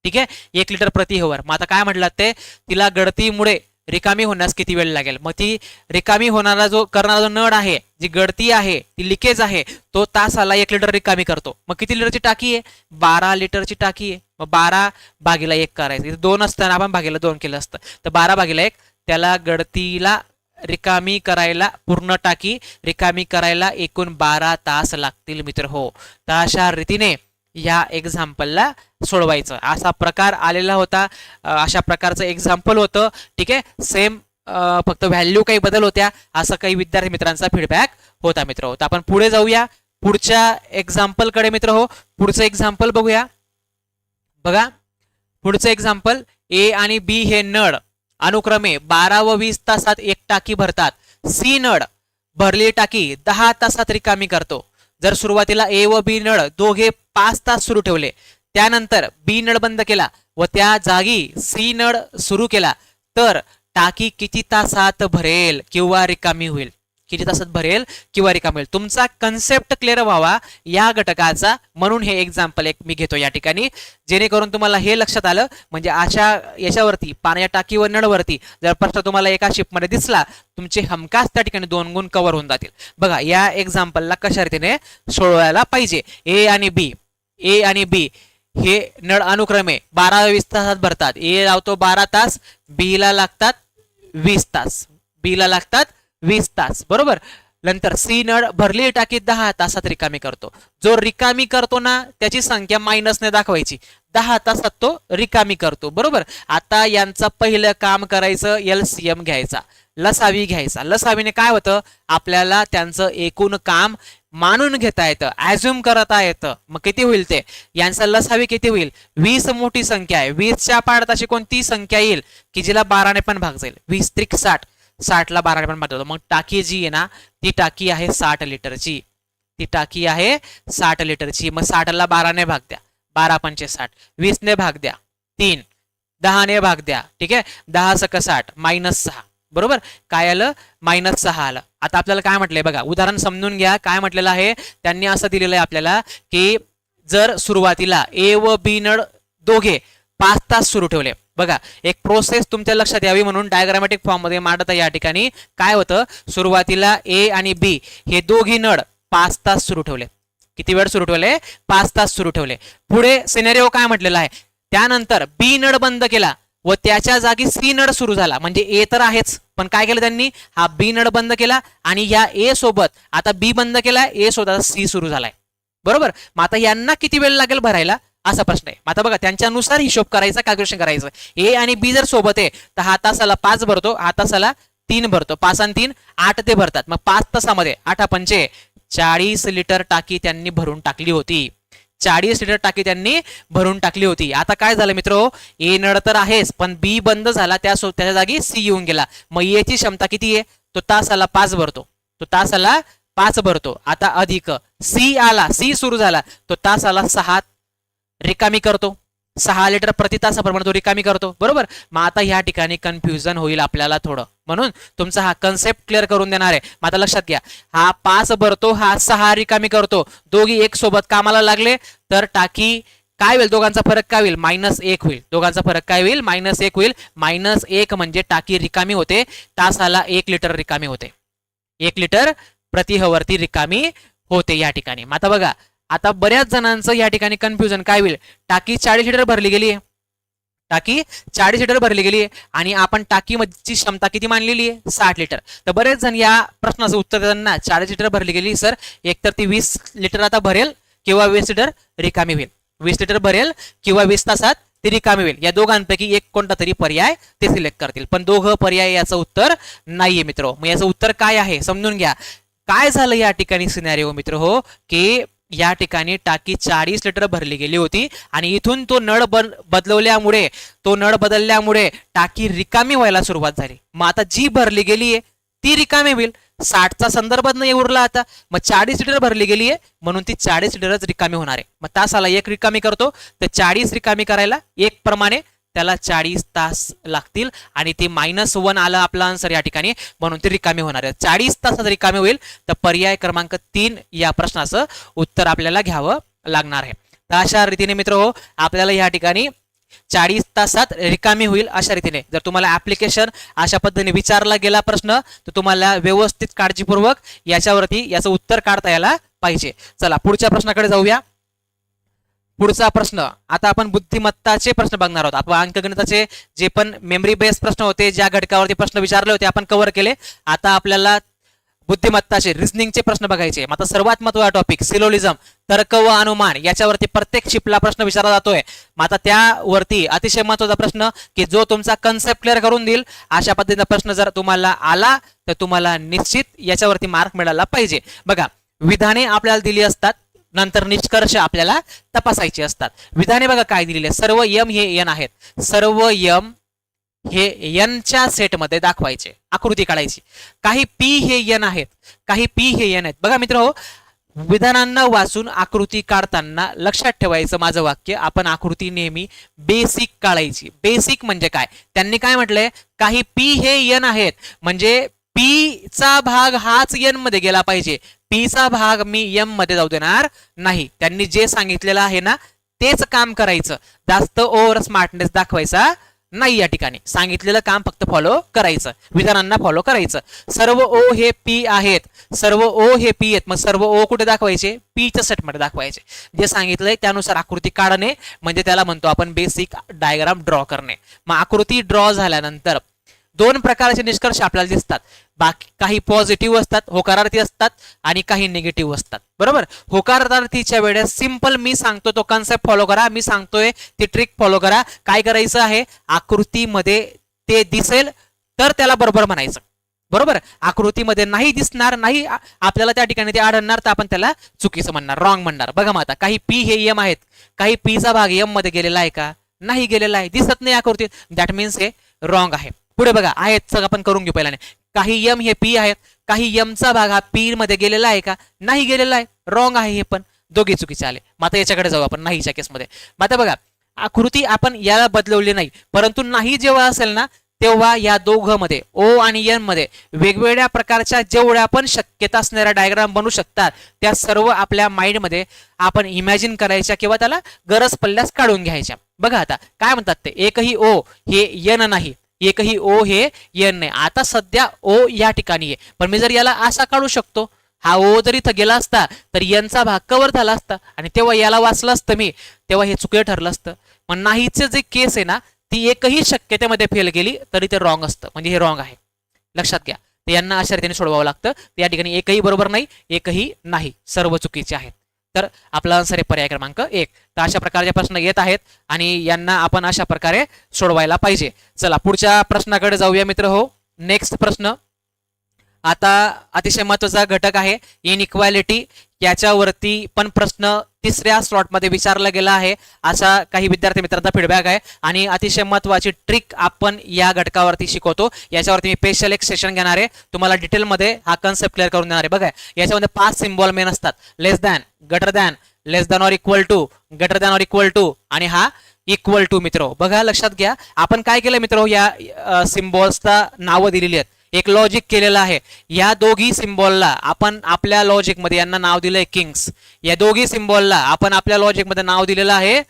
ठीक आहे, 1 लिटर प्रति हवर. मग आता काय म्हटलं, ते तिला गळतीमुळे रिकामी होण्यास किती वेळ लागेल. मग ती रिकामी होणारा करणारा जो नळ आहे, जी गळती आहे, ती लिकेज आहे, तो तासाला 1 लिटर रिकामी करतो. मग किती लिटरची टाकी आहे? 12 लिटरची टाकी आहे. मग 12 भागीला 1 करायचं. इथे 2 असताना आपण भागीला 2 केलं असतं, तर 12 भागीला 1, त्याला गळतीला रिकामी करायला, पूर्ण टाकी रिकामी करायला एकूण 12 तास लागतील मित्र हो. तर अशा रीतीने या एक्झाम्पलला सोडवायचं. असा प्रकार आलेला होता, अशा प्रकारचं एक्झाम्पल होतं. ठीक आहे, सेम फक्त व्हॅल्यू काही बदल होत्या, असं काही विद्यार्थी मित्रांचा फीडबॅक होता मित्र हो. तर आपण पुढे जाऊया पुढच्या एक्झाम्पलकडे मित्र हो. पुढचं एक्झाम्पल बघूया. बघा, पुढचं एक्झाम्पल, ए आणि बी हे नळ अनुक्रमे 12 व 20 तासात एक टाकी भरतात. सी नळ भरलेली टाकी 10 तासात रिकामी करतो. जर सुरुवातीला ए व बी नळ दोघे 5 तास सुरू ठेवले, त्यानंतर बी नळ बंद केला व त्या जागी सी नळ सुरू केला, तर टाकी किती तासात भरेल किंवा रिकामी होईल? किती तासात भरेल किंवा रिकामी होईल? तुमचा कन्सेप्ट क्लिअर व्हावा या घटकाचा, म्हणून हे एक्झाम्पल एक मी घेतो या ठिकाणी, जेणेकरून तुम्हाला हे लक्षात आलं. म्हणजे अशा याच्यावरती, पाण्याच्या टाकी व नळवरती जर प्रश्न तुम्हाला एका शिफ्टमध्ये दिसला, तुमचे हमखास त्या ठिकाणी 2 गुण कव्हर होऊन जातील. बघा, या एक्झाम्पलला कशा रीतीने सोडवायला पाहिजे. ए आणि बी हे नळ अनुक्रमे 12 व 20 तासात भरतात. ए लावतो 12 तास, बी ला लागतात 20 तास, बरोबर. नंतर सी नळ भरलेली टाकी 10 तासात रिकामी करतो. जो रिकामी करतो ना, त्याची संख्या मायनसने दाखवायची. 10 तासात तो रिकामी करतो, बरोबर. आता यांचं पहिलं काम करायचं, LCM घ्यायचा, लसावी घ्यायचा. लसावीने काय होतं, आपल्याला त्यांचं एकूण काम मानून घेता येतं, ॲज्युम करता येतं. मग किती होईल ते, यांचा लसावी किती होईल? 20 मोठी संख्या आहे. 20च्या पाड्यात अशी कोणती संख्या येईल की जिला 12 ने पण भाग जाईल? 20 त्रिक 60, 60ला 12 ने पण भाग जातो. मग टाकी जी आहे ना, ती टाकी आहे 60 लिटरची. ती टाकी आहे 60 लिटरची. मग 60ला 12 ने भाग द्या, 12 पंचे 60, 20 ने भाग द्या 3, 10 ने भाग द्या. ठीक आहे, 10 सक 60, -6, बरोबर. काय आलं? -6 आलं. आता आपल्याला काय म्हटलंय बघा, उदाहरण समजून घ्या. काय म्हटलेलं आहे, त्यांनी असं दिलेलं आहे आपल्याला की जर सुरुवातीला ए व बी नळ दोघे 5 तास सुरू ठेवले. बघा, एक प्रोसेस तुमच्या लक्षात यावी म्हणून डायग्रामॅटिक फॉर्म मध्ये मांडत आहे. या ठिकाणी काय होतं, सुरुवातीला ए आणि बी हे दोघी नळ 5 तास सुरू ठेवले. किती वेळ सुरू ठेवले? 5 तास सुरू ठेवले. पुढे सिनेरिओ काय म्हटलेला आहे, त्यानंतर बी नळ बंद केला व त्याच्या जागी सी नळ सुरू झाला. म्हणजे ए तर आहेच, पण काय केलं त्यांनी, हा बी नळ बंद केला आणि या ए सोबत आता बी बंद केला, ए सोबत सी सुरू झालाय, बरोबर. मग आता यांना किती वेळ लागेल भरायला, असा प्रश्न आहे. आता बघा, त्यांच्यानुसार हिशोब करायचा, कॅल्क्युलेशन करायचं. ए आणि बी जर सोबत आहे तर हा तासाला 5 भरतो, हा तासाला 3 भरतो. 5 आणि 3 8 ते भरतात. मग 5 तासामध्ये 8 पंचे 40 लिटर टाकी त्यांनी भरून टाकली होती. 40 लिटर टाकी त्यांनी भरून टाकली होती. आता काय झालं मित्र, ए नळ तर आहेच पण बी बंद झाला, त्याच्या जागी सी येऊन गेला. मग ए ची क्षमता किती आहे, तो तासाला 5 भरतो, तो तासाला 5 भरतो. आता अधिक सी आला, सी सुरू झाला, तो तासाला 6 रिकामी करतो, 6 लिटर प्रति तासाप्रमाणे तो रिकामी करतो. बरोबर. मग आता ह्या ठिकाणी कन्फ्युजन होईल आपल्याला थोडं, म्हणून तुमचा हा कन्सेप्ट क्लिअर करून देणार आहे. मग आता लक्षात घ्या, हा 5 भरतो, हा 6 रिकामी करतो, दोघी एक सोबत कामाला लागले तर टाकी काय होईल, दोघांचा फरक काय होईल, -1 होईल. दोघांचा फरक काय होईल, -1 होईल. -1 म्हणजे टाकी रिकामी होते, तासाला 1 लिटर रिकामी होते, 1 लिटर प्रति हवरती रिकामी होते या ठिकाणी. मग आता बघा, आता बऱ्याच जणांचं या ठिकाणी कन्फ्युजन काय होईल, टाकी 40 लिटर भरली गेली आहे, टाकी 40 लिटर भरली गेली आहे आणि आपण टाकीची क्षमता किती मानलेली आहे, 60 लिटर. तर बरेच जण या प्रश्नाचं उत्तर देताना 40 लिटर भरली गेली सर, एकतर ती 20 लिटर आता भरेल किंवा 20 लिटर रिकामी होईल, 20 लिटर भरेल किंवा 20 तासात ती रिकामी होईल. या दोघांपैकी एक कोणता तरी पर्याय ते सिलेक्ट करतील, पण दोघं पर्याय याचं उत्तर नाहीये मित्र. मग याचं उत्तर काय आहे समजून घ्या. काय झालं या ठिकाणी सिनेरिओ मित्र हो, की या ठिकाणी टाकी 40 लिटर भरली गेली होती आणि इथून तो नळ बदलल्यामुळे टाकी रिकामी व्हायला सुरुवात झाली. मग आता जी भरली गेली आहे ती रिकामी होईल, 60चा संदर्भ नाही उरला आता. मग 40 लिटर भरली गेली आहे म्हणून ती 40 लिटरच रिकामी होणार आहे. मग तासाला 1 रिकामी करतो, तर 40 रिकामी करायला 1 प्रमाणे त्याला 40 तास लागतील आणि ते -1 आलं आपला आन्सर या ठिकाणी, म्हणून ती रिकामी होणार आहे. 40 तासात रिकामी होईल, तर पर्याय क्रमांक 3 या प्रश्नाचं उत्तर आपल्याला घ्यावं लागणार आहे. तर अशा रीतीने मित्र हो, आपल्याला या ठिकाणी 40 तासात रिकामी होईल अशा रीतीने. जर तुम्हाला ऍप्लिकेशन अशा पद्धतीने विचारला गेला प्रश्न, तर तुम्हाला व्यवस्थित काळजीपूर्वक याचं उत्तर काढता यायला पाहिजे. चला पुढच्या प्रश्नाकडे जाऊया. पुढचा प्रश्न, आता आपण बुद्धिमत्ताचे प्रश्न बघणार आहोत. आपण अंकगणिताचे जे पण मेमरी बेस्ड प्रश्न होते, ज्या घटकावरती प्रश्न विचारले होते आपण कव्हर केले. आता आपल्याला बुद्धिमत्ताचे रिझनिंगचे प्रश्न बघायचे. आता सर्वात महत्त्वाचा टॉपिक सिलोलिझम, तर्क व अनुमान, याच्यावरती प्रत्येक शिफ्टला प्रश्न विचारला जातोय. मग आता त्यावरती अतिशय महत्त्वाचा प्रश्न की जो तुमचा कन्सेप्ट क्लिअर करून देईल अशा पद्धतीचा प्रश्न जर तुम्हाला आला तर तुम्हाला निश्चित याच्यावरती मार्क मिळाला पाहिजे. बघा, विधाने आपल्याला दिली असतात, नंतर निष्कर्ष आपल्याला तपासायचे असतात. विधाने बघा काय दिलेले, सर्व यम हे यन आहेत, सर्व यम हे यनच्या सेटमध्ये दाखवायचे, आकृती काढायची. काही पी हे यन आहेत, काही पी हे यन आहेत. बघा मित्र हो, विधानांना वाचून आकृती काढताना लक्षात ठेवायचं माझं वाक्य, आपण आकृती नेहमी बेसिक काढायची. बेसिक म्हणजे काय, त्यांनी काय म्हटलंय, काही पी हे यन आहेत म्हणजे पी चा भाग हाच यन मध्ये गेला पाहिजे, पी चा भाग मी यम मध्ये जाऊ देणार नाही. त्यांनी जे सांगितलेलं आहे ना तेच काम करायचं, जास्त ओव्हर स्मार्टनेस दाखवायचा नाही. या ठिकाणी सांगितलेलं काम फक्त फॉलो करायचं, विधानांना फॉलो करायचं. सर्व ओ हे पी आहेत, सर्व ओ हे पी आहेत, मग सर्व ओ कुठे दाखवायचे, पीच्या सेटमध्ये दाखवायचे. जे सांगितलंय त्यानुसार आकृती काढणे म्हणजे त्याला म्हणतो आपण बेसिक डायग्राम ड्रॉ करणे. मग आकृती ड्रॉ झाल्यानंतर 2 प्रकारचे निष्कर्ष आपल्याला दिसतात. बाकी काही पॉझिटिव्ह असतात, होकारार्थी असतात, आणि काही निगेटिव्ह असतात. बरोबर. होकारार्थीच्या वेळेस सिंपल मी सांगतो तो कन्सेप्ट फॉलो करा, मी सांगतोय ती ट्रिक फॉलो करा. काय करायचं आहे, आकृतीमध्ये ते दिसेल तर त्याला बरोबर म्हणायचं. बरोबर. आकृतीमध्ये नाही दिसणार, नाही आपल्याला त्या ठिकाणी ते आढळणार, तर आपण त्याला चुकीचं म्हणणार, रॉंग म्हणणार. बघा मग आता काही पी हे यम आहेत, काही पी चा भाग यम मध्ये गेलेला आहे का, नाही गेलेला आहे, दिसत नाही आकृतीत, दॅट मीन्स हे रॉंग आहे. पुढे बघा आहेत, सगळं आपण करून घेऊ पहिल्याने. काही यम हे पी आहेत, काही यमचा भाग हा पी मध्ये गेलेला आहे का, नाही गेलेला आहे, रॉंग आहे. हे पण दोघे चुकीचे आले. मग आता याच्याकडे जाऊ आपण नाहीच्या केसमध्ये. मग आता बघा, आकृती आपण याला बदलवली नाही, परंतु नाही जेव्हा असेल ना तेव्हा या दोघांमध्ये ओ आणि यन मध्ये वेगवेगळ्या प्रकारच्या जेवढ्या पण शक्यता असणाऱ्या डायग्राम बनू शकतात त्या सर्व आपल्या माइंडमध्ये आपण इमॅजिन करायच्या किंवा त्याला गरज पडल्यास काढून घ्यायच्या. बघा आता काय म्हणतात ते, एकही ओ हे यन नाही, एकही ओ हे यन नाही. आता सध्या ओ या ठिकाणी आहे, पण मी जर याला असा काढू शकतो, हा ओ जर इथं गेला असता तर यनचा भाग कव्हर झाला असता आणि तेव्हा याला वाचलं असतं मी, तेव्हा हे चुकीचं ठरलं असतं. पण नाहीचे जे केस आहे ना ती एकही शक्यतेमध्ये फेल गेली तरी ते रॉंग असतं, म्हणजे हे रॉंग आहे. लक्षात घ्या. तर यांना अशा रीतीने सोडवावं लागतं. या ठिकाणी एकही बरोबर नाही, एकही नाही, सर्व चुकीचे आहेत. तर आपला आन्सर आहे पर्याय क्रमांक 1. तर अशा प्रकारचे प्रश्न येत आहेत आणि यांना आपण अशा प्रकारे सोडवायला पाहिजे. चला पुढच्या प्रश्नाकडे जाऊया मित्र हो. नेक्स्ट प्रश्न आता अतिशय महत्त्वाचा घटक आहे इनइक्वालिटी. याच्यावरती पण प्रश्न तिसऱ्या स्लॉटमध्ये विचारलं गेलं आहे, अशा काही विद्यार्थी मित्रांचा फीडबॅक आहे. आणि अतिशय महत्त्वाची ट्रिक आपण या घटकावरती शिकवतो. याच्यावरती मी स्पेशल एक सेशन घेणार आहे, तुम्हाला डिटेलमध्ये हा कन्सेप्ट क्लिअर करून देणार आहे. बघा याच्यामध्ये 5 सिम्बॉल मेन असतात, less than, greater than, less than or equal to, greater than or equal to आणि हा इक्वल टू. मित्र बघा लक्षात घ्या, आपण काय केलं मित्र, या सिम्बॉल्सला नावं दिलेली आहेत, एक लॉजिक केलेलं आहे. या दोघी सिम्बॉलला आपण आपल्या लॉजिक मध्ये यांना नाव दिलंय किंग्स, या दोघी सिम्बॉलला आपण आपल्या लॉजिक मध्ये नाव दिलेलं आहे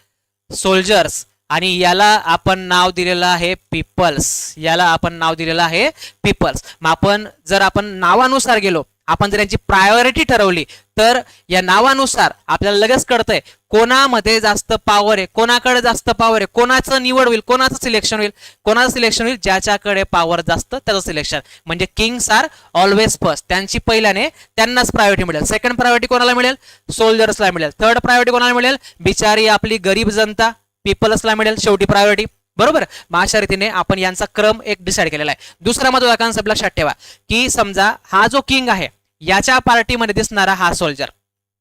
सोल्जर्स, आणि याला आपण नाव दिलेलं आहे पीपल्स, याला आपण नाव दिलेलं आहे पीपल्स. मग आपण जर आपण नावानुसार गेलो, आपण जर यांची प्रायोरिटी ठरवली, तर या नावानुसार आपल्याला लगेच कळतंय कोणामध्ये जास्त पॉवर आहे, कोणाकडे जास्त पॉवर आहे, कोणाचं निवड होईल, कोणाचं सिलेक्शन होईल. कोणाचं सिलेक्शन होईल, ज्याच्याकडे पॉवर जास्त त्याचं सिलेक्शन. म्हणजे किंग्स आर ऑलवेज फर्स्ट, त्यांची पहिल्याने त्यांनाच प्रायोरिटी मिळेल. सेकंड प्रायोरिटी कोणाला मिळेल, सोल्जर्सला मिळेल. थर्ड प्रायोरिटी कोणाला मिळेल, बिचारी आपली गरीब जनता, पीपल्सला मिळेल शेवटी प्रायोरिटी. बरोबर. मग अशा रीतीने आपण यांचा क्रम एक डिसाइड केलेला आहे. दुसरा महत्त्वाचा कॉन्सेप्ट लक्षात ठेवा, की समजा हा जो किंग आहे, याच्या पार्टीमध्ये दिसणारा हा सोल्जर,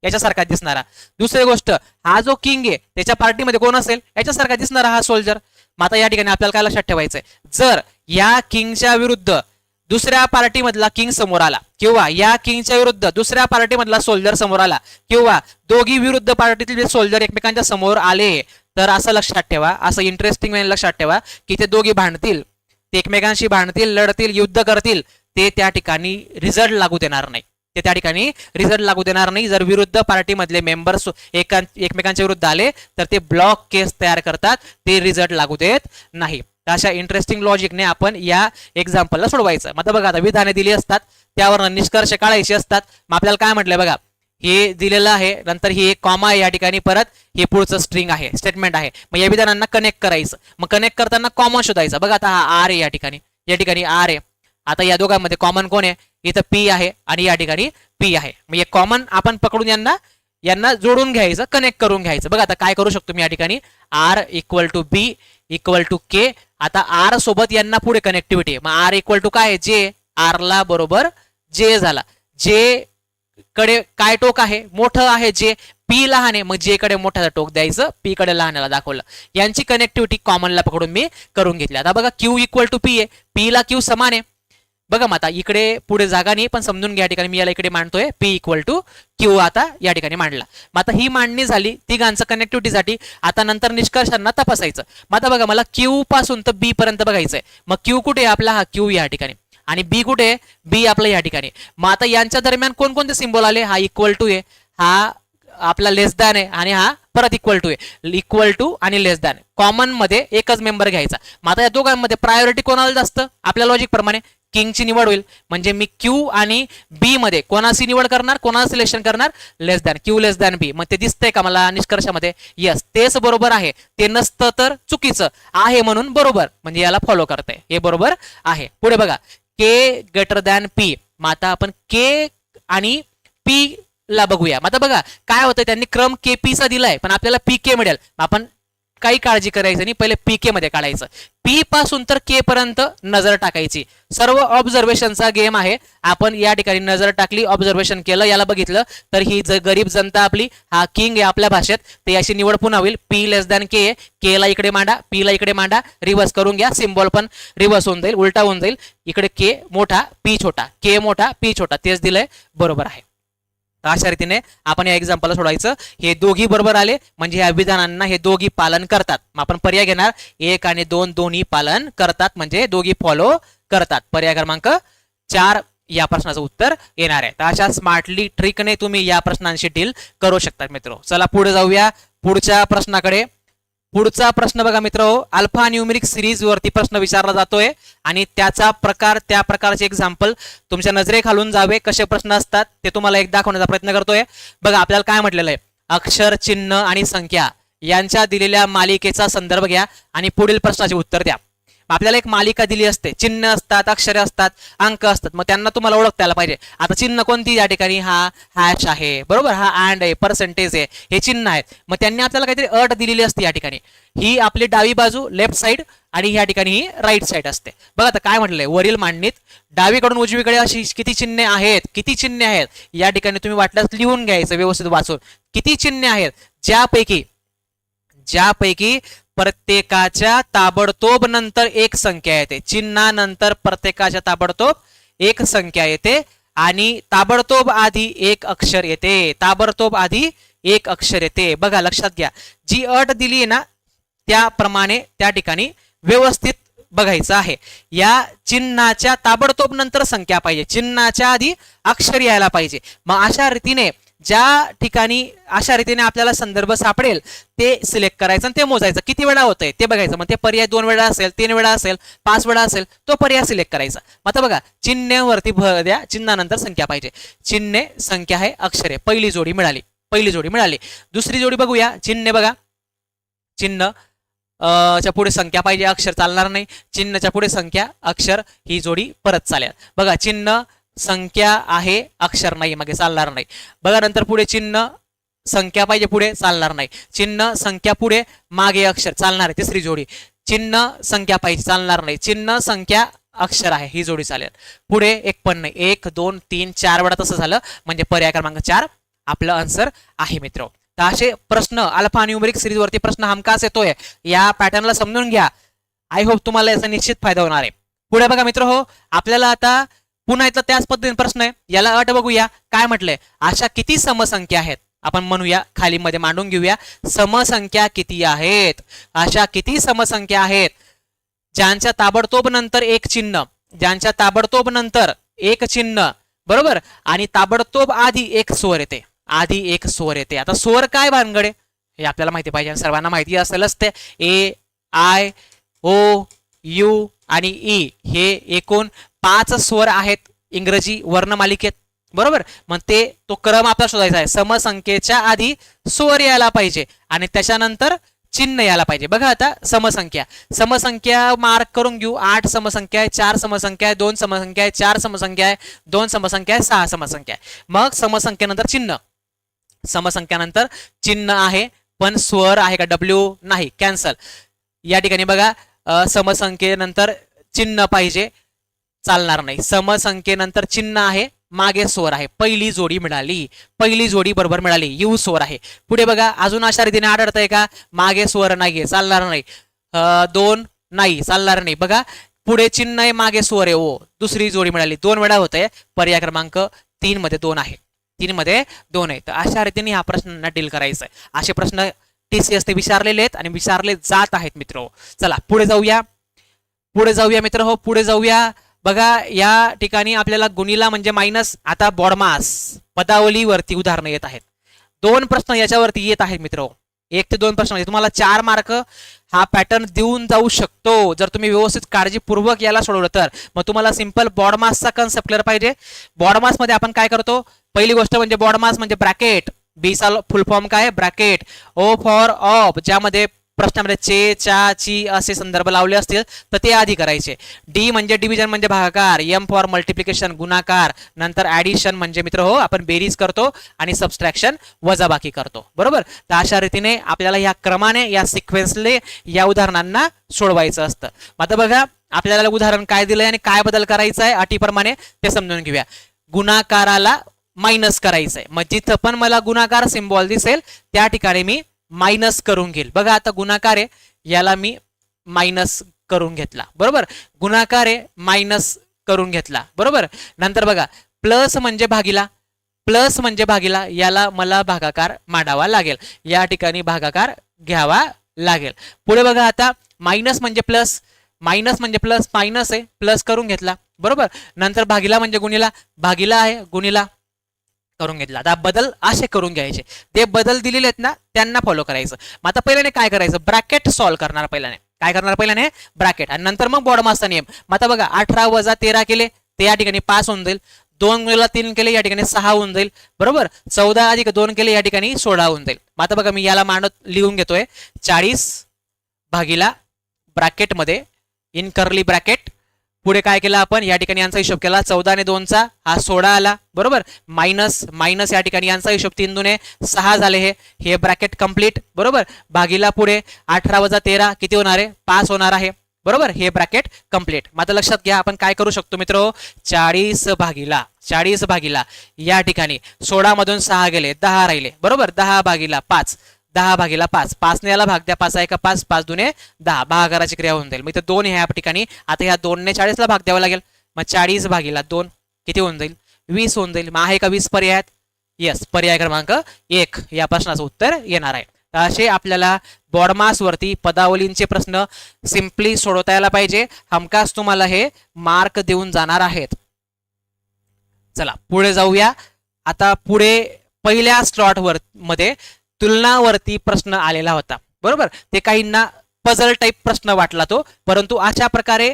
याच्यासारखा दिसणारा. दुसरी गोष्ट, हा जो किंग आहे त्याच्या पार्टीमध्ये कोण असेल, याच्यासारखा दिसणारा हा सोल्जर. मग आता या ठिकाणी आपल्याला काय लक्षात ठेवायचंय, जर या किंगच्या विरुद्ध दुसऱ्या पार्टीमधला किंग समोर आला, किंवा या किंगच्या विरुद्ध दुसऱ्या पार्टीमधला सोल्जर समोर आला, किंवा दोघी विरुद्ध पार्टीतील सोल्जर एकमेकांच्या समोर आले, तर असं लक्षात ठेवा, असं इंटरेस्टिंग लक्षात ठेवा, की ते दोघी भांडतील, ते एकमेकांशी भांडतील, लढतील, युद्ध करतील, ते त्या ठिकाणी रिझल्ट लागू देणार नाही. ते त्या ठिकाणी रिझल्ट लागू देणार नाही. जर विरुद्ध पार्टीमधले मेंबर्स एकमेकांच्या विरुद्ध आले, तर ते ब्लॉक केस तयार करतात, ते रिझल्ट लागू देत नाही. अशा इंटरेस्टिंग लॉजिकने आपण या एक्झाम्पलला सोडवायचं. मग बघा, आता विधाने दिली असतात, त्यावर निष्कर्ष काढायचे असतात. मग आपल्याला काय म्हटलंय बघा, हे दिलेलं आहे, नंतर ही एक कॉमा आहे या ठिकाणी, परत हे पुढचं स्ट्रिंग आहे, स्टेटमेंट आहे. मग या विधानांना कनेक्ट करायचं. मग कनेक्ट करताना कॉमन शोधायचं. बघा आता हा आर आहे या ठिकाणी, या ठिकाणी आर आहे. आता या दोघांमध्ये कॉमन कोण आहे, इथं पी आहे आणि या ठिकाणी पी आहे. मग हे कॉमन आपण पकडून यांना जोडून घ्यायचं, कनेक्ट करून घ्यायचं. बघा आता काय करू शकतो मी या ठिकाणी, R equal to B equal to K. आता आर सोबत यांना पुढे कनेक्टिव्हिटी, मग आर इक्वल टू काय, जे, आर ला बरोबर जे झाला. जे कडे काय टोक आहे, मोठं आहे जे, पी लहान आहे, मग जे कडे मोठ्याला टोक द्यायचं, पी कडे लहानाला दाखवलं. यांची कनेक्टिव्हिटी कॉमनला पकडून मी करून घेतली. आता बघा क्यू इक्वल टू पी आहे, पी ला क्यू समान आहे. बघा मग आता इकडे पुढे जागा नाही, पण समजून घ्या ठिकाणी मी याला इकडे मांडतोय पी इक्वल टू क्यू, आता या ठिकाणी मांडला. मग आता ही मांडणी झाली तिघांचं कनेक्टिव्हिटीसाठी. आता नंतर निष्कर्षांना तपासायचं. मग आता बघा, मला क्यू पासून तर बी पर्यंत बघायचंय. मग क्यू कुठे आहे आपला, हा क्यू या ठिकाणी, आणि बी कुठे आहे, बी आपलं या ठिकाणी. मग आता यांच्या दरम्यान कोणकोणते सिम्बॉल आले, हा इक्वल टू आहे, हा आपला लेस दॅन आहे, आणि हा परत इक्वल टू आहे. इक्वल टू आणि लेस दॅन कॉमन मध्ये एकच मेंबर घ्यायचा. मग आता या दोघांमध्ये प्रायोरिटी कोणाला जास्त, आपल्या लॉजिक प्रमाणे किंगची निवड होईल. म्हणजे मी क्यू आणि बी मध्ये कोणाची निवड करणार, कोणाचं सिलेक्शन करणार, लेस दॅन, क्यू लेस दॅन बी. मग ते दिसतंय का मला निष्कर्षामध्ये, यस तेच बरोबर आहे. ते नसतं तर चुकीचं आहे, म्हणून बरोबर, म्हणजे याला फॉलो करतंय, हे बरोबर आहे. पुढे बघा, के ग्रेटर दॅन पी. मग आता आपण के आणि पी ला बघूया. मग आता बघा काय होतं, त्यांनी क्रम के पी चा दिलाय, पण आपल्याला पी के मिळेल. आपण काही काळजी करायचं नाही, पहिले पी के मध्ये काढायचं. पी पासून तर के पर्यंत नजर टाकायची. सर्व ऑब्झर्वेशनचा गेम आहे. आपण या ठिकाणी नजर टाकली, ऑब्झर्वेशन केलं, याला बघितलं, तर ही गरीब जनता आपली, हा किंग आहे आपल्या भाषेत, ते याची निवड पुन्हा होईल. पी लेस दॅन के, के ला इकडे मांडा, पी ला इकडे मांडा, रिव्हर्स करून घ्या, सिम्बॉल पण रिव्हर्स होऊन जाईल, उलटा होऊन जाईल. इकडे के मोठा पी छोटा, के मोठा पी छोटा, तेच दिलंय, बरोबर आहे. अशा रीतीने आपण या एक्झाम्पलला सोडवायचं. हे दोघी बरोबर आले, म्हणजे या विधानांना हे दोघी पालन करतात. मग आपण पर्याय घेणार, 1 आणि 2 दोन्ही पालन करतात, म्हणजे दोघी फॉलो करतात. पर्याय क्रमांक 4 या प्रश्नाचं उत्तर येणार आहे. तर अशा स्मार्टली ट्रिकने तुम्ही या प्रश्नांशी डील करू शकता मित्र. चला पुढे जाऊया पुढच्या प्रश्नाकडे. पुढचा प्रश्न बघा मित्र, अल्फा न्यूमेरिक सिरीज वरती प्रश्न विचारला जातोय, आणि त्याचा प्रकार, त्या प्रकारचे एक्झाम्पल तुमच्या नजरेखालून जावे, कसे प्रश्न असतात ते तुम्हाला एक दाखवण्याचा प्रयत्न करतोय. बघा आपल्याला काय म्हटलेलं आहे, अक्षर, चिन्ह आणि संख्या यांच्या दिलेल्या मालिकेचा संदर्भ घ्या आणि पुढील प्रश्नाचे उत्तर द्या. आपल्याला एक मालिका दिली असते, चिन्ह असतात, अक्षरे असतात, अंक असतात, मग त्यांना तुम्हाला ओळखता यायला पाहिजे. आता चिन्ह कोणती या ठिकाणी, हा हॅश आहे, बरोबर, हा अँड आहे, पर्सेंटेज आहे, हे चिन्ह आहेत. मग त्यांनी आपल्याला काहीतरी अट दिलेली असते या ठिकाणी. ही आपली डावी बाजू लेफ्ट साईड आणि या ठिकाणी ही राईट साईड असते. बघा आता काय म्हटलंय वरील मांडणीत डावीकडून उजवीकडे अशी किती चिन्हे आहेत, किती चिन्हे आहेत या ठिकाणी तुम्ही वाटल्यास लिहून घ्यायचं व्यवस्थित वाचून. किती चिन्हे आहेत, ज्यापैकी प्रत्येकाच्या ताबडतोब नंतर एक संख्या येते. चिन्हानंतर प्रत्येकाच्या ताबडतोब एक संख्या येते आणि ताबडतोब आधी एक अक्षर येते. ताबडतोब आधी एक अक्षर येते. बघा लक्षात घ्या, जी अट दिली आहे ना त्याप्रमाणे त्या ठिकाणी व्यवस्थित बघायचं आहे. या चिन्हाच्या ताबडतोब नंतर संख्या पाहिजे, चिन्हाच्या आधी अक्षर यायला पाहिजे. मग अशा रीतीने अशा रीतीने आपल्याला संदर्भ सापडेल ते सिलेक्ट करायचं आणि ते मोजायचं किती वेळा होतंय ते बघायचं. मग ते पर्याय 2 वेळा असेल, 3 वेळा असेल, 5 वेळा असेल, तो पर्याय सिलेक्ट करायचा. मग आता बघा चिन्हावरती भर द्या, चिन्हानंतर संख्या पाहिजे. चिन्हे, संख्या आहे, अक्षरे, पहिली जोडी मिळाली. दुसरी जोडी बघूया. चिन्हे बघा, चिन्ह च्या पुढे संख्या पाहिजे, अक्षर चालणार नाही. चिन्हच्या पुढे संख्या, अक्षर, ही जोडी परत चालेल. बघा चिन्ह, संख्या आहे, अक्षर नाही, मागे चालणार नाही. बघा नंतर पुढे चिन्ह, संख्या पाहिजे, पुढे चालणार नाही. चिन्ह, संख्या, पुढे मागे अक्षर चालणार आहे, तिसरी जोडी. चिन्ह, संख्या पाहिजे, चालणार नाही. चिन्ह, संख्या, अक्षर आहे, ही जोडी चालेल. पुढे एक पण नाही. 1 2 3 4 वेळा तसं झालं म्हणजे पर्याय क्रमांक 4 आपलं आन्सर आहे मित्र. तर असे प्रश्न अल्फा न्यूमेरिक सिरीज वरती प्रश्न हमखास येतोय. या पॅटर्नला समजून घ्या. आय होप तुम्हाला याचा निश्चित फायदा होणार आहे. पुढे बघा मित्र हो, आपल्याला आता पुन्हा इथला त्याच पद्धतीने प्रश्न आहे. याला अट बघूया काय म्हटलंय. अशा किती समसंख्या आहेत, आपण म्हणूया खाली मध्ये मांडून घेऊया. समसंख्या किती आहेत, अशा किती समसंख्या आहेत ज्यांच्या ताबडतोब नंतर एक चिन्ह, ज्यांच्या ताबडतोब नंतर एक चिन्ह, बरोबर, आणि ताबडतोब आधी एक स्वर येते, आधी एक स्वर येते. आता स्वर काय भानगडे हे आपल्याला माहिती पाहिजे, सर्वांना माहिती असेलच. ते ए, आय, ओ, यू आणि ई हे एकूण 5 स्वर आहेत इंग्रजी वर्णमालिकेत, बरोबर. मग तो क्रम आपल्याला शोधायचा आहे. समसंख्येच्या आधी स्वर यायला पाहिजे आणि त्याच्यानंतर चिन्ह यायला पाहिजे. बघा आता समसंख्या मार्क करून घेऊ. 8 समसंख्या आहे, 4 समसंख्या आहे, 2 समसंख्या आहे, 4 समसंख्या आहे, 2 समसंख्या आहे, 6 समसंख्या आहे. मग समसंख्येनंतर चिन्ह, समसंख्यानंतर चिन्ह आहे पण स्वर आहे का, डब्ल्यू नाही, कॅन्सल. या ठिकाणी बघा समसंख्येनंतर चिन्ह पाहिजे, चालणार नाही. समसंख्येनंतर चिन्ह आहे, मागे स्वर आहे, पहिली जोडी बरोबर मिळाली, यू स्वर आहे. पुढे बघा अजून अशा रीतीने आढळतंय का, मागे स्वर नाहीये, चालणार नाही. 2 नाही, चालणार नाही. बघा पुढे चिन्ह आहे, मागे स्वर आहे, ओ, दुसरी जोडी मिळाली, 2 वेळा होतंय. पर्याय क्रमांक 3 मध्ये 2 आहे, 3 मध्ये 2 आहे. तर अशा रीतीने ह्या प्रश्नांना डील करायचं आहे. असे प्रश्न TCS ते विचारलेले आहेत आणि विचारले जात आहेत मित्र. चला पुढे जाऊया मित्र हो, पुढे जाऊया. बघा या ठिकाणी आपल्याला गुणिला म्हणजे मायनस, आता बॉडमास पदावलीवरती उदाहरणं येत आहेत. 2 प्रश्न याच्यावरती येत आहेत मित्र. 1 ते 2 प्रश्न म्हणजे तुम्हाला 4 मार्क हा पॅटर्न देऊन जाऊ शकतो जर तुम्ही व्यवस्थित काळजीपूर्वक याला सोडवलं तर. मग तुम्हाला सिंपल बॉडमासचा कन्सेप्ट क्लिअर पाहिजे. बॉडमास मध्ये आपण काय करतो, पहिली गोष्ट म्हणजे बॉडमास म्हणजे ब्रॅकेट, बी चा फुल फॉर्म काय, ब्रॅकेट. ओ फॉर ऑफ, ज्यामध्ये प्रश्नामध्ये चे, चा, ची असे संदर्भ लावले असतील तर ते आधी करायचे. डी म्हणजे डिव्हिजन म्हणजे भागाकार. एम फॉर मल्टिप्लिकेशन गुणाकार. नंतर ऍडिशन म्हणजे मित्र हो आपण बेरीज करतो आणि सबस्ट्रॅक्शन वजाबाकी करतो, बरोबर. तर अशा रीतीने आपल्याला या क्रमाने, या सिक्वेन्सने या उदाहरणांना सोडवायचं असतं. आता बघा आपल्याला उदाहरण काय दिलंय आणि काय बदल करायचा आहे अटीप्रमाणे ते समजून घेऊया. गुणाकाराला मायनस करायचंय, मग जिथं पण मला गुणाकार सिम्बॉल दिसेल त्या ठिकाणी मी मायनस करून घेईल. बघा आता गुणाकार आहे, याला मी मायनस करून घेतला, बरोबर. गुणाकार आहे, मायनस करून घेतला, बरोबर. नंतर बघा प्लस म्हणजे भागीला, याला मला भागाकार मांडावा लागेल, या ठिकाणी भागाकार घ्यावा लागेल. पुढे बघा आता मायनस म्हणजे प्लस, मायनस आहे, प्लस करून घेतला, बरोबर. नंतर भागीला म्हणजे भागीला आहे, गुणिला करून घेतला. आता बदल असे करून घ्यायचे, ते बदल दिलेले आहेत ना त्यांना फॉलो करायचं. मग आता पहिल्याने काय करायचं, ब्रॅकेट सॉल्व्ह करणार. पहिल्याने ब्रॅकेट आणि नंतर मग बॉडमासचा नियम. मग आता बघा 18 वजा 13 केले ते या ठिकाणी 5 होऊन जाईल. 2 गुणिले 3 केले या ठिकाणी 6 होऊन जाईल, बरोबर. 14 अधिक 2 केले या ठिकाणी 16 होऊन जाईल. मग आता बघा मी याला लिहून घेतोय 40 भागीला ब्रॅकेट मध्ये इन कर्ली ब्रॅकेट. पुढे काय केलं आपण या ठिकाणी यांचा हिशोब केला 14 ने 2 चा हा 16 आला बरोबर. मायनस मायनस या ठिकाणी यांचा हिशोब 3 दुने 6 झाले हे ब्रॅकेट कंप्लीट बरोबर. भागीला पुढे 18 वजा 13 किती होणार आहे 5 होणार आहे बरोबर. हे ब्रॅकेट कंप्लीट. मात्र लक्षात घ्या आपण काय करू शकतो मित्र 40 भागीला या ठिकाणी 16 मधून 6 गेले 10 राहिले बरोबर. 10 भागीला 5 5 ने याला भाग द्या 5 1 5 5 दुने 10 भागाकाराची क्रिया होऊन जाईल. मग इथे 2 ह्या ठिकाणी आता ह्या 2 ने 40 ला भाग द्यावा लागेल. मग 40 भागीला 2 किती होऊन जाईल 20 होऊन जाईल. मग आहे का 20 पर्याय. येस पर्याय क्रमांक 1 या प्रश्नाचं उत्तर येणार आहे. असे आपल्याला बॉडमास वरती पदावलींचे प्रश्न सिम्पली सोडवता यायला पाहिजे. हमखास तुम्हाला हे मार्क देऊन जाणार आहेत. चला पुढे जाऊया. आता पुढे पहिल्या स्लॉट वर मध्ये तुलनावरती प्रश्न आलेला होता बरोबर. ते काहींना पझल टाईप प्रश्न वाटला तो, परंतु अशा प्रकारे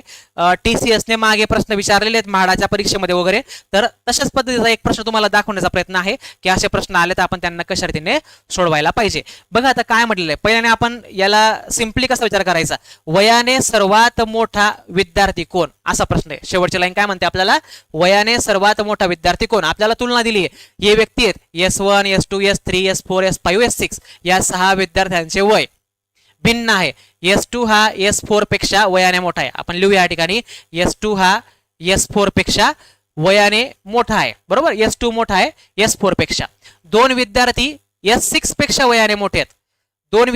TCS ने मागे प्रश्न विचारलेले आहेत म्हाडाच्या परीक्षेमध्ये वगैरे. तर तशाच पद्धतीचा एक प्रश्न तुम्हाला दाखवण्याचा प्रयत्न आहे की असे प्रश्न आले तर आपण त्यांना कशा रीतीने सोडवायला पाहिजे. बघा आता काय म्हटलेलं आहे. पहिल्याने आपण याला सिम्पली कसा विचार करायचा. वयाने सर्वात मोठा विद्यार्थी कोण असा प्रश्न आहे. शेवटची लाईन काय म्हणते आपल्याला वयाने सर्वात मोठा विद्यार्थी कोण. आपल्याला तुलना दिली आहे. हे व्यक्ती आहेत S1 S2 S3 S4 S5 S6 या 6 विद्यार्थ्यांचे वय भिन्न आहे. S2 हा S4 पेक्षा वयाने मोठा आहे. आपण लिहूया या ठिकाणी S2 हा S4 पेक्षा वयाने मोठा आहे बरोबर. S2 मोठा आहे S4 पेक्षा. 2 विद्यार्थी S6 पेक्षा वयाने मोठे आहेत. दोन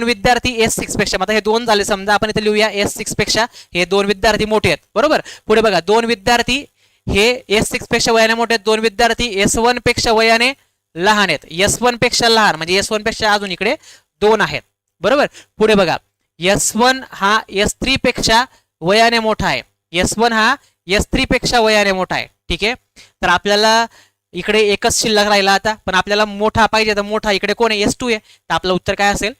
विद्यार्थी S6 पेक्षा. आता हे 2 झाले समजा आपण इथे लिहूया S6 पेक्षा हे 2 विद्यार्थी मोठे आहेत बरोबर. पुढे बघा 2 विद्यार्थी हे S6 पेक्षा वयाने मोठे आहेत. 2 विद्यार्थी S1 पेक्षा वयाने लहान आहेत. S1 पेक्षा लहान म्हणजे S1 पेक्षा अजून इकडे 2 आहेत बरोबर. पुढे बघा S1 हा S3 पेक्षा वयाने मोठा आहे. S1 हा S3 पेक्षा वयाने मोठा आहे. ठीक आहे. तर आपल्याला इकडे एकच शिल्लक राहिला आता, पण आपल्याला मोठा पाहिजे तर मोठा इकडे कोण आहे S2 आहे. तर आपलं उत्तर काय असेल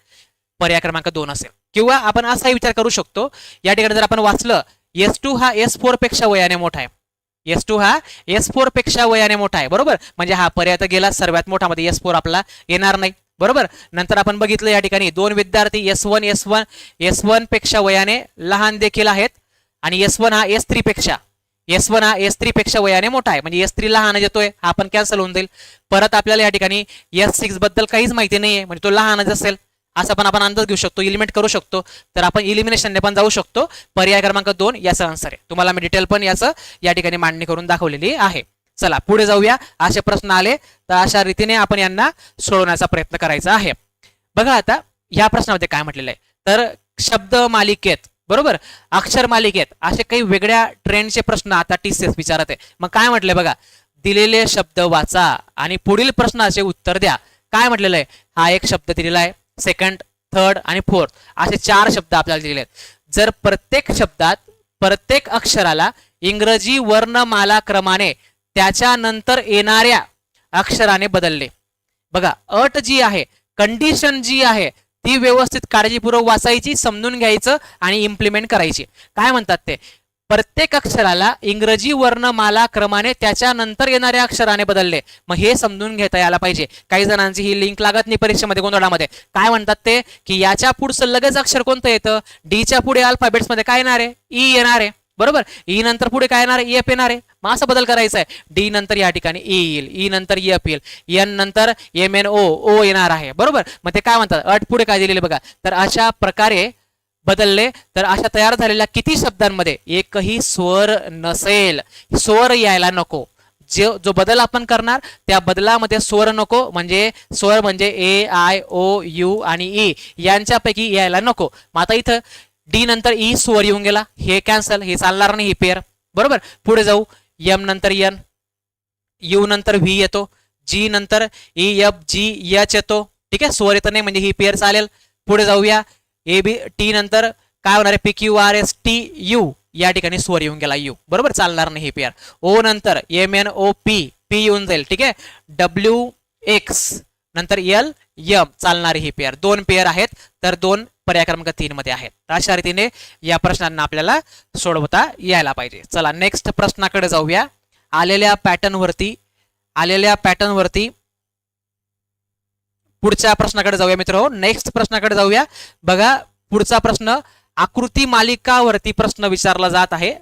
पर्याय क्रमांक 2 असेल. किंवा आपण असाही विचार करू शकतो या ठिकाणी जर आपण वाचलं S2 हा S4 पेक्षा वयाने मोठा आहे. S2 हा S4 पेक्षा वयाने मोठा आहे बरोबर. म्हणजे हा पर्याय तर गेला सर्वात मोठा मध्ये S4 आपला येणार नाही बरोबर. नंतर आपण बघितलं या ठिकाणी 2 विद्यार्थी S1 पेक्षा वयाने लहान देखील आहेत आणि S1 हा S3 पेक्षा वयाने मोठा आहे म्हणजे S3 लहान येतोय हा पण कॅन्सल होऊन जाईल. परत आपल्याला या ठिकाणी S6 बद्दल काहीच माहिती नाहीये म्हणजे तो लहानच असेल असं पण आपण अंदाज घेऊ शकतो. एलिमिनेट करू शकतो. तर आपण इलिमिनेशनने पण जाऊ शकतो. पर्याय क्रमांक 2 याचा आन्सर आहे. तुम्हाला मी डिटेल पण याचं या ठिकाणी मांडणी करून दाखवलेली आहे. चला पुढे जाऊया. असे प्रश्न आले तर अशा रीतीने आपण यांना सोडवण्याचा प्रयत्न करायचा आहे. बघा आता या प्रश्नामध्ये काय म्हटलेलं आहे. तर शब्द मालिकेत बरोबर अक्षर मालिकेत असे काही वेगळ्या ट्रेंडचे प्रश्न आता TCS विचारत आहे. मग काय म्हटलंय बघा दिलेले शब्द वाचा आणि पुढील प्रश्नाचे उत्तर द्या. काय म्हटलेलं आहे. हा एक शब्द दिलेला आहे. सेकंड थर्ड आणि फोर्थ असे 4 शब्द आपल्याला दिलेले आहेत. जर प्रत्येक शब्दात प्रत्येक अक्षराला इंग्रजी वर्णमाला क्रमाने त्याच्यानंतर येणाऱ्या अक्षराने बदलले. बघा अट जी आहे कंडिशन जी आहे ती व्यवस्थित काळजीपूर्वक वाचायची समजून घ्यायचं आणि इम्प्लिमेंट करायची. काय म्हणतात ते प्रत्येक अक्षराला इंग्रजी वर्णमाला क्रमाने त्याच्यानंतर येणाऱ्या अक्षराने बदलले. मग हे समजून घेता यायला पाहिजे. काही जणांची ही लिंक लागत नाही परीक्षेमध्ये गोंधळामध्ये. काय म्हणतात ते की याच्या पुढचं लगेच अक्षर कोणतं येतं डीच्या पुढे अल्फाबेट्स मध्ये काय येणार आहे ई येणार आहे बरोबर. ई नंतर पुढे काय येणार आहे एफ येणार आहे. मग असं बदल करायचा आहे. डी नंतर या ठिकाणी ई येईल. ई नंतर एफ येईल. एन नंतर MNO येणार आहे बरोबर. मग ते काय म्हणतात अट पुढे काय दिलेले बघा. तर अशा प्रकारे बदलले. तर अशा तयार झालेल्या किती शब्दांमध्ये एकही स्वर नसेल. स्वर यायला नको. जो बदल आपण करणार त्या बदलामध्ये स्वर नको. म्हणजे स्वर म्हणजे A I O U आणि E यांच्यापैकी यायला नको. मग आता इथं डी नंतर ई स्वर येऊन गेला हे कॅन्सल हे चालणार नाही ही पेअर बरोबर. पुढे जाऊ M नंतर N U नंतर V येतो. G नंतर EFGH येतो. ठीक आहे स्वर येत नाही म्हणजे ही पेअर चालेल. पुढे जाऊया T नंतर काय होणार आहे PQRSTU या ठिकाणी स्वर येऊन गेला U बरोबर चालणार नाही ही पेअर. O नंतर MNOP येऊन जाईल. ठीक आहे WX नंतर LM चालणारी ही पेअर. 2 पेअर आहेत तर 2 पर्याय क्रमांक 3 मध्ये आहेत. अशा रीतीने या प्रश्नांना आपल्याला सोडवता यायला पाहिजे. चला नेक्स्ट प्रश्नाकडे जाऊया. आलेल्या पॅटर्न वरती पुढच्या प्रश्नाकडे जाऊया मित्रांनो. नेक्स्ट प्रश्नाकडे जाऊया. बघा पुढचा प्रश्न आकृती मालिकावरती प्रश्न विचारला जात आहे.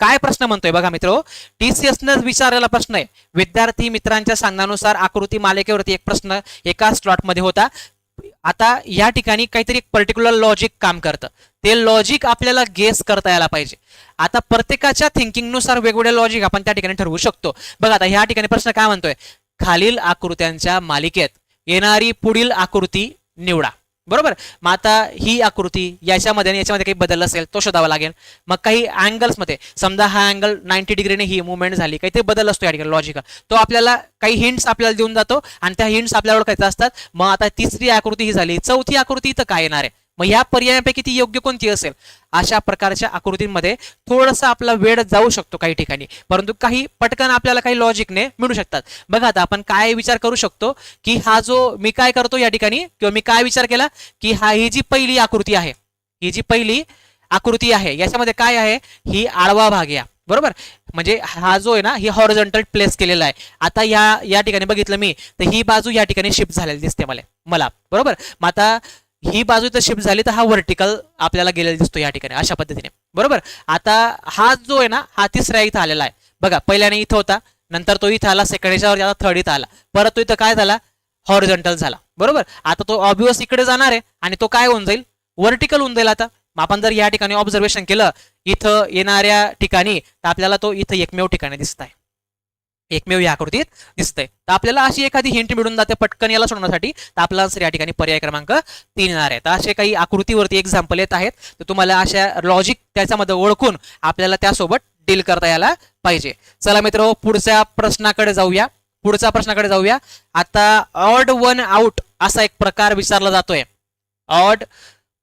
काय प्रश्न म्हणतोय बघा मित्र, TCS न विचारलेला प्रश्न आहे. विद्यार्थी मित्रांच्या सांगण्यानुसार आकृती मालिकेवरती एक प्रश्न एका स्लॉट मध्ये होता. आता या ठिकाणी काहीतरी एक पर्टिक्युलर लॉजिक काम करतं, ते लॉजिक आपल्याला गेस करता यायला पाहिजे. आता प्रत्येकाच्या थिंकिंगनुसार वेगवेगळे लॉजिक आपण त्या ठिकाणी ठरवू शकतो. बघा आता ह्या ठिकाणी प्रश्न काय म्हणतोय, खालील आकृत्यांच्या मालिकेत येणारी पुढील आकृती निवडा. बरोबर, मग आता ही आकृती याच्यामध्ये आणि याच्यामध्ये काही बदल असेल तो शोधावा लागेल. मग काही अँगल्समध्ये समजा हा अँगल 90 डिग्रीने ही मुवमेंट झाली, काहीतरी बदल असतो या ठिकाणी लॉजिकल, तो आपल्याला काही हिंट्स आपल्याला देऊन जातो आणि त्या हिंट्स आपल्याला ओळखायच्या असतात. मग आता तिसरी आकृती ही झाली, चौथी आकृती इथं काय येणार आहे, मग या पर्यायांपैकी ती योग्य कोणती असेल. अशा प्रकारच्या आकृतींमध्ये थोडासा आपला वेळ जाऊ शकतो काही ठिकाणी, परंतु काही पटकन आपल्याला काही लॉजिकने मिळू शकतात. बघा आता आपण काय विचार करू शकतो की हा जो मी काय करतो या ठिकाणी, किंवा मी काय विचार केला की ही जी पहिली आकृती आहे, ही जी पहिली आकृती आहे याच्यामध्ये काय आहे, ही आडवा भाग या. बरोबर, म्हणजे हा जो आहे ना ही हॉरिझॉन्टल प्लेस केलेला आहे. आता या ठिकाणी बघितलं मी तर ही बाजू या ठिकाणी शिफ्ट झालेली दिसते मला. बरोबर, मग आता ही बाजू तर शिफ्ट झाली तर हा व्हर्टिकल आपल्याला गेलेला दिसतो या ठिकाणी अशा पद्धतीने. बरोबर, आता हा जो आहे ना हा तिसऱ्या इथं आलेला आहे. बघा पहिल्याने इथं होता, नंतर तो इथं आला, सेकंड याच्यावर आता थर्ड इथं आला, परत तो इथं काय झाला, हॉरिझॉन्टल झाला. बरोबर, आता तो ऑब्वियस इकडे जाणार आहे आणि तो काय होऊन जाईल, व्हर्टिकल होऊन जाईल. आता आपण जर या ठिकाणी ऑब्झर्वेशन केलं इथं येणाऱ्या ठिकाणी तर आपल्याला तो इथं एकमेव ठिकाणी दिसत आहे, एकमेव या आकृतीत दिसतंय. तर आपल्याला अशी एखादी हिंट मिळून जाते पटकन याला सोडवण्यासाठी. तर आपला आन्सर या ठिकाणी पर्याय क्रमांक 3 येणार आहे. तर असे काही आकृतीवरती एक्झाम्पल येत आहेत, तर तुम्हाला अशा लॉजिक त्याच्यामध्ये ओळखून आपल्याला त्यासोबत डील करता यायला पाहिजे. चला मित्र, पुढच्या प्रश्नाकडे जाऊया. आता ऑड वन आउट असा एक प्रकार विचारला जातोय. ऑड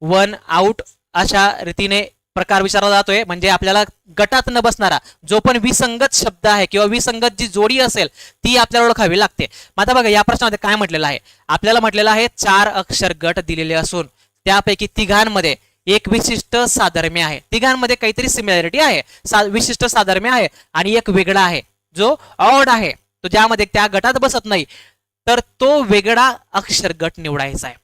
वन आउट अशा रीतीने प्रकार विचारला जातोय, म्हणजे आपल्याला गटात न बसणारा जो पण विसंगत शब्द आहे किंवा विसंगत जी जोडी असेल ती आपल्याला ओळखावी लागते. मग आता बघा या प्रश्नामध्ये काय म्हटलेलं आहे, आपल्याला म्हटलेलं आहे 4 अक्षर गट दिलेले असून त्यापैकी तिघांमध्ये एक विशिष्ट साधर्म्य आहे, तिघांमध्ये काहीतरी सिमिलॅरिटी आहे, विशिष्ट साधर्म्य आहे आणि एक वेगळा आहे जो ऑड आहे, तो ज्यामध्ये त्या गटात बसत नाही, तर तो वेगळा अक्षर गट निवडायचा आहे.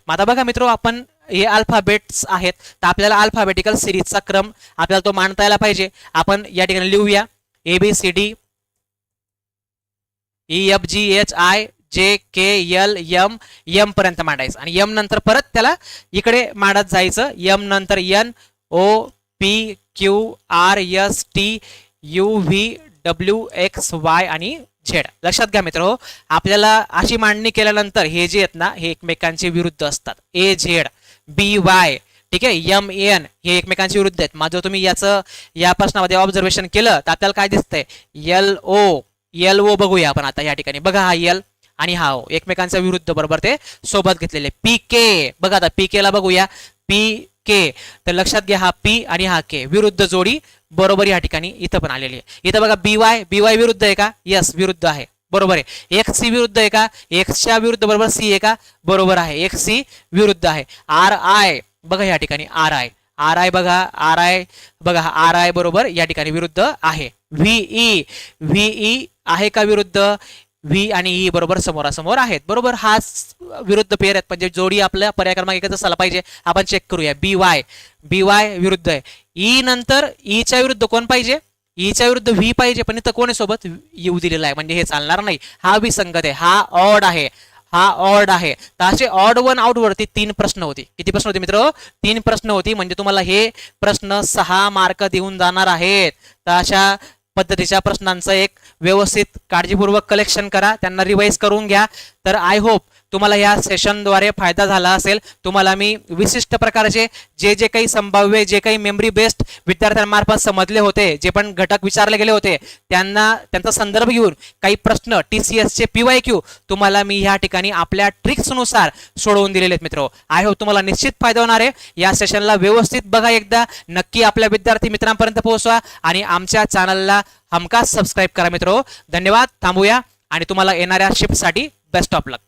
मग आता बघा मित्र, आपण हे अल्फाबेट्स आहेत, तर आपल्याला अल्फाबेटिकल सिरीजचा क्रम आपल्याला तो मांडता यायला पाहिजे. आपण या ठिकाणी लिहूया ABCD EFGHIJKLM M पर्यंत मांडायचं आणि M नंतर परत त्याला इकडे मांडत जायचं. M नंतर NOPQRSTUVWXY आणि Z. लक्षात घ्या मित्र, आपल्याला अशी मांडणी केल्यानंतर हे जे आहेत ना हे एकमेकांचे विरुद्ध असतात. AZ BY, ठीक आहे, MN हे एकमेकांचे विरुद्ध आहेत. मग जर तुम्ही या प्रश्नामध्ये ऑब्झर्वेशन केलं तर आपल्याला काय दिसतंय, LO बघूया आपण आता या ठिकाणी. बघा हा L आणि हा O एकमेकांच्या विरुद्ध बरोबर ते सोबत घेतलेले. PK बघा, आता PK ला बघूया, PK तर लक्षात घ्या हा P आणि हा K विरुद्ध जोडी बरोबर या ठिकाणी इथं पण आलेली आहे. इथं बघा BY विरुद्ध आहे का, यस विरुद्ध आहे, बरोबर आहे. XC विरुद्ध आहे का, Xच्या विरुद्ध बरोबर C आहे का, बरोबर आहे, XC विरुद्ध आहे. RI बघा या ठिकाणी RI बघा, RI बरोबर या ठिकाणी विरुद्ध आहे. VE आहे का विरुद्ध, V आणि E बरोबर समोरासमोर आहेत, बरोबर. हा विरुद्ध पेर आहेत, म्हणजे जोडी आपल्या पर्याय क्रमांक एकच असायला पाहिजे. आपण चेक करूया. BY विरुद्ध आहे. E नंतर E च्या विरुद्ध कोण पाहिजे, E च्या विरुद्ध V पाहिजे, पण इथं कोण सोबत U दिलेला आहे, म्हणजे हे चालणार नाही, हा विसंगत आहे, हा ऑड आहे. तर असे ऑड वन आउट वरती 3 प्रश्न होते. किती प्रश्न होते मित्र, 3 प्रश्न होती, म्हणजे तुम्हाला हे प्रश्न 6 मार्क देऊन जाणार आहेत. तर अशा पद्धतीच्या प्रश्नांचं एक व्यवस्थित काळजीपूर्वक कलेक्शन करा, त्यांना रिवाइज करून घ्या. तर आय होप तुम्हाला या सेशनद्वारे फायदा झाला असेल. तुम्हाला मी विशिष्ट प्रकारचे जे काही संभाव्य, जे काही मेमरी बेस्ड विद्यार्थ्यांमार्फत समजले होते, जे पण घटक विचारले गेले होते, त्यांचा संदर्भ घेऊन काही प्रश्न TCS चे PYQ तुम्हाला मी या ठिकाणी आपल्या ट्रिक्सनुसार सोडवून दिलेले आहेत मित्र. आय होप तुम्हाला निश्चित फायदा होणार आहे. या सेशनला व्यवस्थित बघा, एकदा नक्की आपल्या विद्यार्थी मित्रांपर्यंत पोहोचवा आणि आमच्या चॅनलला हमखास सबस्क्राईब करा मित्र. धन्यवाद. थांबूया आणि तुम्हाला येणाऱ्या शिफ्टसाठी बेस्ट ऑफ लक.